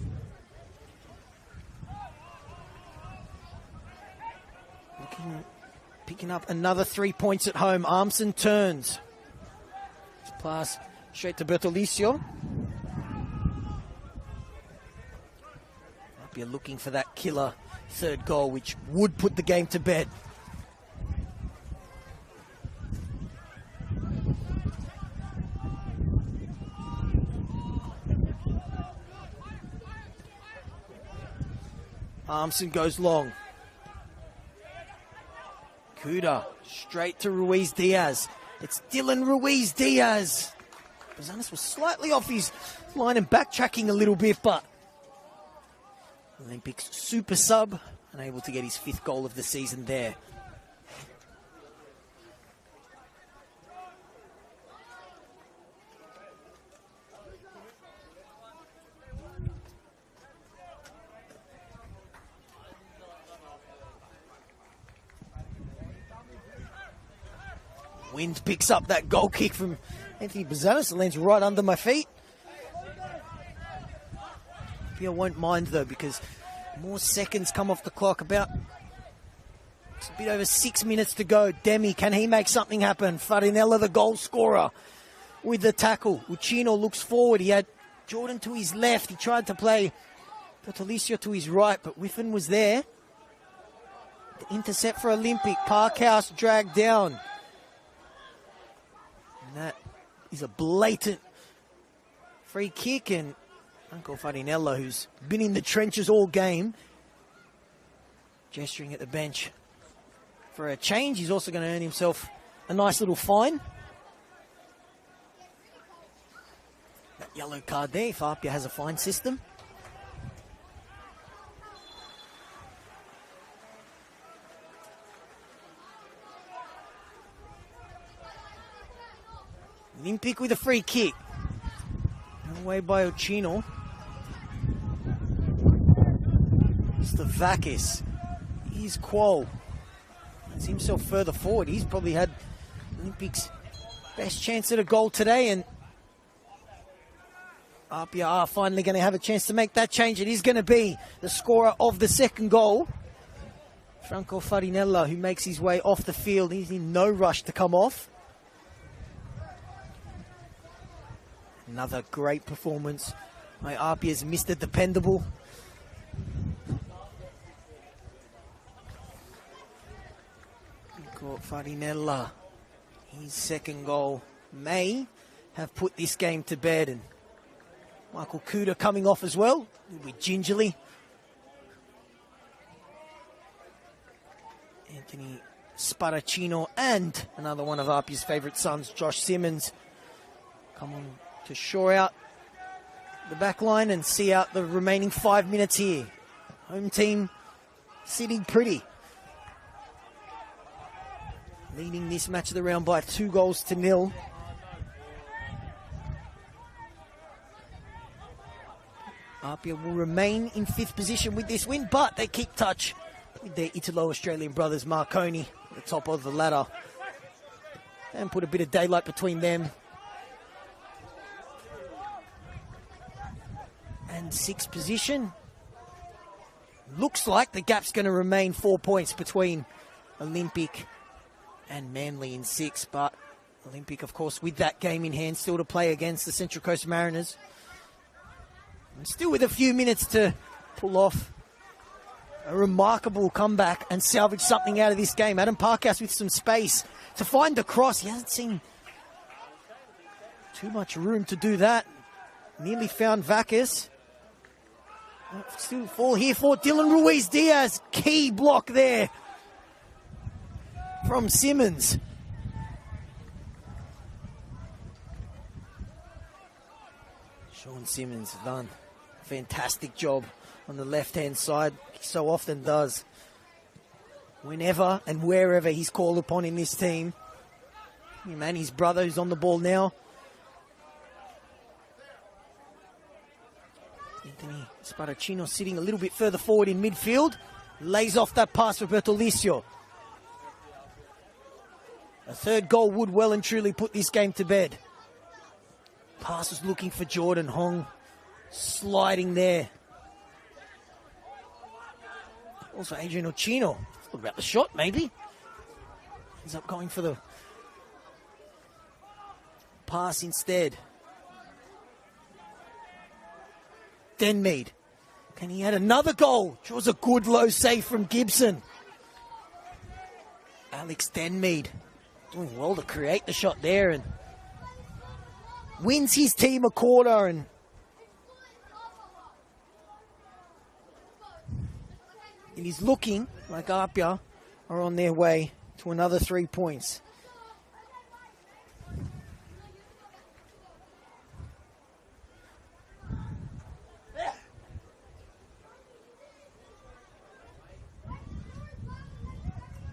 picking up another 3 points at home. Armson turns. Pass straight to Bertolicio. Might be looking for that killer third goal, which would put the game to bed. Armson goes long. Kuda straight to Ruiz Diaz. It's Dylan Ruiz Diaz. Bazanis was slightly off his line and backtracking a little bit, but Olympics super sub, unable to get his 5th goal of the season there. Wind picks up that goal kick from Anthony Bazanis. It lands right under my feet. I won't mind though, because more seconds come off the clock. It's a bit over 6 minutes to go. Demi, can he make something happen? Farinella, the goal scorer, with the tackle. Uchino looks forward. He had Jordan to his left. He tried to play Bertolicio to his right, but Whiffen was there. The intercept for Olympic. Parkhouse dragged down. And that is a blatant free kick, and Uncle Farinella, who's been in the trenches all game, gesturing at the bench for a change. He's also going to earn himself a nice little fine. That yellow card there, if APIA has a fine system. Olympic with a free kick. Away by Ochino. Stavakis. Here's Quol. Gets himself further forward. He's probably had Olympics' best chance at a goal today, and APIA are finally going to have a chance to make that change. It is going to be the scorer of the second goal, Franco Farinella, who makes his way off the field. He's in no rush to come off. Another great performance by APIA's Mr. Dependable. Farinella, his second goal may have put this game to bed, and Michael Kuda coming off as well, a little bit gingerly. Anthony Sparacino and another one of APIA's favourite sons, Josh Simmons, come on to shore out the back line and see out the remaining 5 minutes here. Home team sitting pretty, leading this match of the round by 2-0. APIA will remain in 5th position with this win, but they keep touch with their Italo-Australian brothers Marconi at the top of the ladder and put a bit of daylight between them and 6th position. Looks like the gap's going to remain 4 points between Olympic and Manly in 6th, but Olympic, of course, with that game in hand, still to play against the Central Coast Mariners. And still with a few minutes to pull off a remarkable comeback and salvage something out of this game. Adam Parkhouse with some space to find the cross. He hasn't seen too much room to do that. Nearly found Vacas. Still fall here for Dylan Ruiz-Diaz. Key block there from Simmons. Sean Simmons done a fantastic job on the left-hand side. He so often does. Whenever and wherever he's called upon in this team. Him and his brother who's on the ball now. Anthony Sparacino sitting a little bit further forward in midfield. Lays off that pass for Bertolicio. A third goal would well and truly put this game to bed. Passes looking for Jordan Hong. Sliding there. Also Adrian Ochino. Thought about the shot maybe. Ends up going for the pass instead. Denmead. Can he add another goal? Draws a good low save from Gibson. Alex Denmead doing well to create the shot there and wins his team a quarter, and it is looking like APIA are on their way to another 3 points.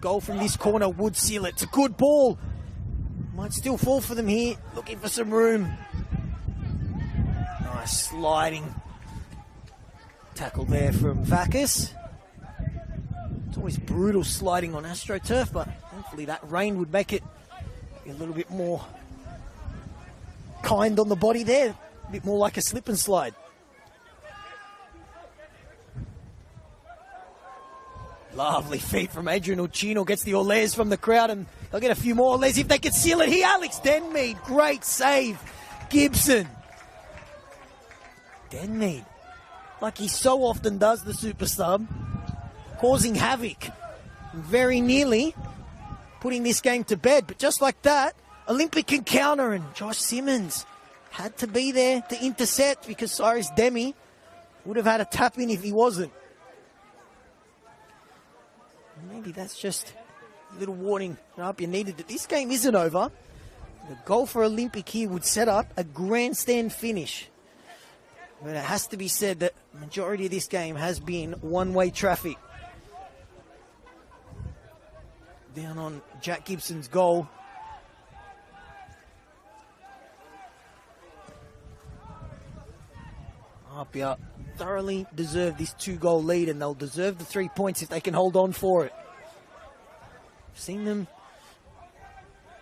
Goal from this corner would seal it. It's a good ball. Might still fall for them here. Looking for some room. Nice sliding tackle there from Vacas. It's always brutal sliding on AstroTurf, but thankfully that rain would make it a little bit more kind on the body there. A bit more like a slip and slide. Lovely feet from Adrian Ochino. Gets the Orles from the crowd, and they'll get a few more Orles if they can seal it here. Alex Denmead, great save. Gibson. Denmead, like he so often does, the super sub, causing havoc. Very nearly putting this game to bed. But just like that, Olympic can counter, and Josh Simmons had to be there to intercept because Cyrus Demi would have had a tap in if he wasn't. Maybe that's just a little warning that APIA needed, that this game isn't over. The goal for Olympic here would set up a grandstand finish. But it has to be said that the majority of this game has been one-way traffic. Down on Jack Gibson's goal. APIA thoroughly deserve this 2-goal lead, and they'll deserve the 3 points if they can hold on for it. I've seen them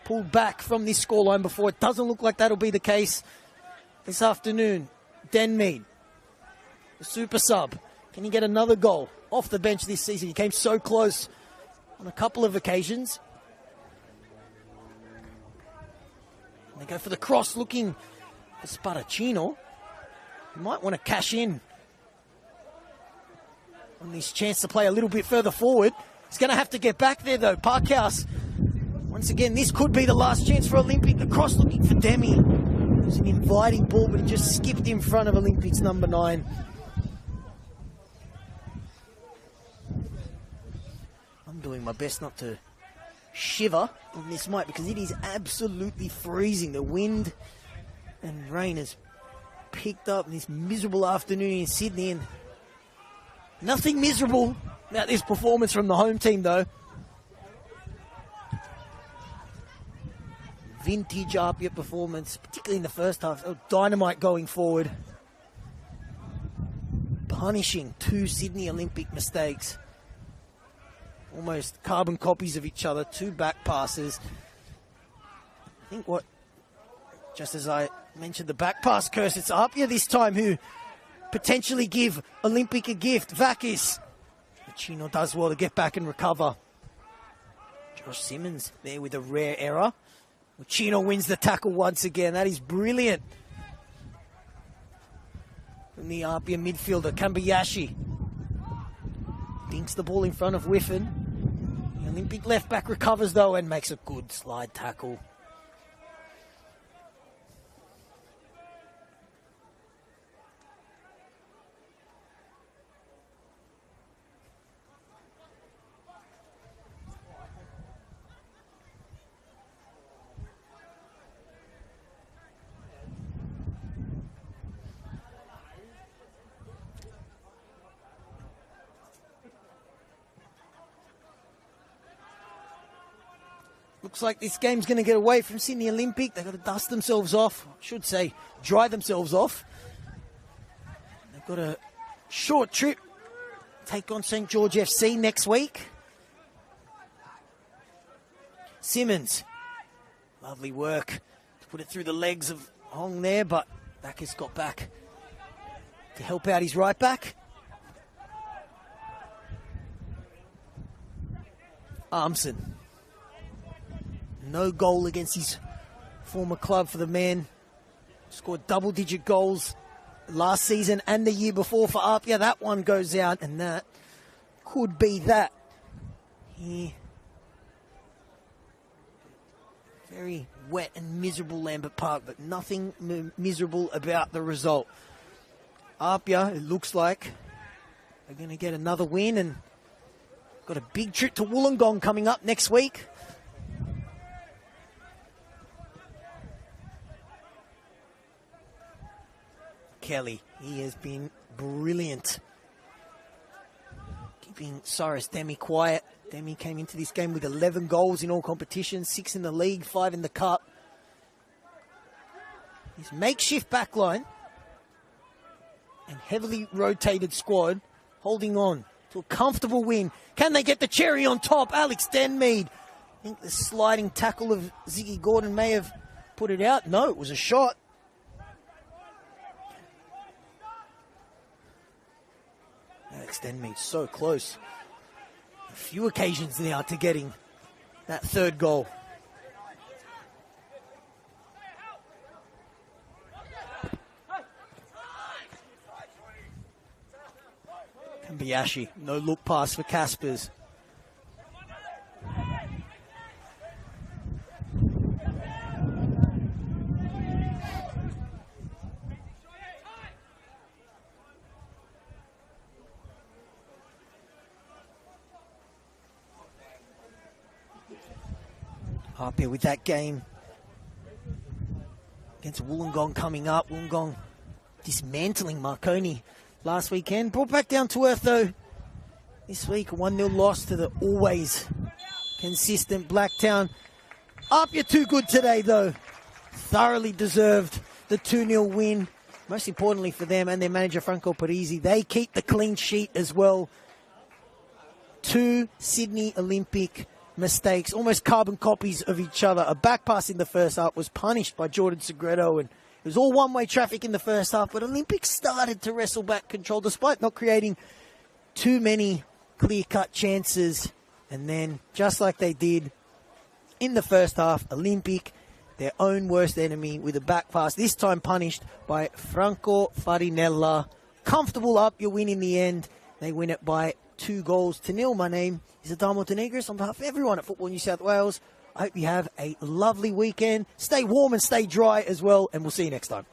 pull back from this scoreline before. It doesn't look like that'll be the case this afternoon. Denmead, the super sub. Can he get another goal off the bench this season? He came so close on a couple of occasions. And they go for the cross, looking for Sparacino. He might want to cash in on this chance to play a little bit further forward. He's going to have to get back there, though. Parkhouse, once again, this could be the last chance for Olympic. The cross looking for Demi. It was an inviting ball, but he just skipped in front of Olympic's number 9. I'm doing my best not to shiver on this mic because it is absolutely freezing. The wind and rain has picked up this miserable afternoon in Sydney, and nothing miserable about this performance from the home team, though. Vintage APIA performance, particularly in the first half. Oh, dynamite going forward. Punishing 2 Sydney Olympic mistakes. Almost carbon copies of each other. 2 back passes. I think just as I mentioned the back pass curse, it's APIA this time who potentially give Olympic a gift. Vakis. Chino does well to get back and recover. Josh Simmons there with a rare error. Chino wins the tackle once again. That is brilliant. From the APIA midfielder, Kambayashi. Dinks the ball in front of Whiffen. The Olympic left back recovers, though, and makes a good slide tackle. Looks like this game's going to get away from Sydney Olympic. They've got to dust themselves off. I should say, dry themselves off. They've got a short trip. Take on St. George FC next week. Simmons. Lovely work to put it through the legs of Hong there, but Backus got back to help out his right back. Armson. No goal against his former club for the man. Scored double-digit goals last season and the year before for APIA. That one goes out, and that could be that. Here. Very wet and miserable Lambert Park, but nothing miserable about the result. APIA, it looks like, are going to get another win, and got a big trip to Wollongong coming up next week. Kelly, he has been brilliant, keeping Cyrus Demi quiet. Demi came into this game with 11 goals in all competitions, 6 in the league, 5 in the cup. His makeshift backline and heavily rotated squad holding on to a comfortable win. Can they get the cherry on top? Alex Denmead. I think the sliding tackle of Ziggy Gordon may have put it out. No, it was a shot. Alex Denmead so close. A few occasions now to getting that 3rd goal. Kambayashi, no look pass for Caspers. APIA with that game against Wollongong coming up. Wollongong dismantling Marconi last weekend. Brought back down to earth, though, this week. A 1-0 loss to the always consistent Blacktown. APIA too good today, though. Thoroughly deserved the 2-0 win. Most importantly for them and their manager, Franco Parisi, they keep the clean sheet as well. 2 Sydney Olympic mistakes, almost carbon copies of each other. A back pass in the first half was punished by Jordan Segredo, and It was all one-way traffic in the first half, but Olympic started to wrestle back control despite not creating too many clear-cut chances. And then, just like they did in the first half, Olympic, their own worst enemy, with a back pass, this time punished by Franco Farinella. Comfortable up, you win in the end. They win it by 2-0. My name is Adamo Tenegris. On behalf of everyone at Football New South Wales, I hope you have a lovely weekend. Stay warm and stay dry as well, and we'll see you next time.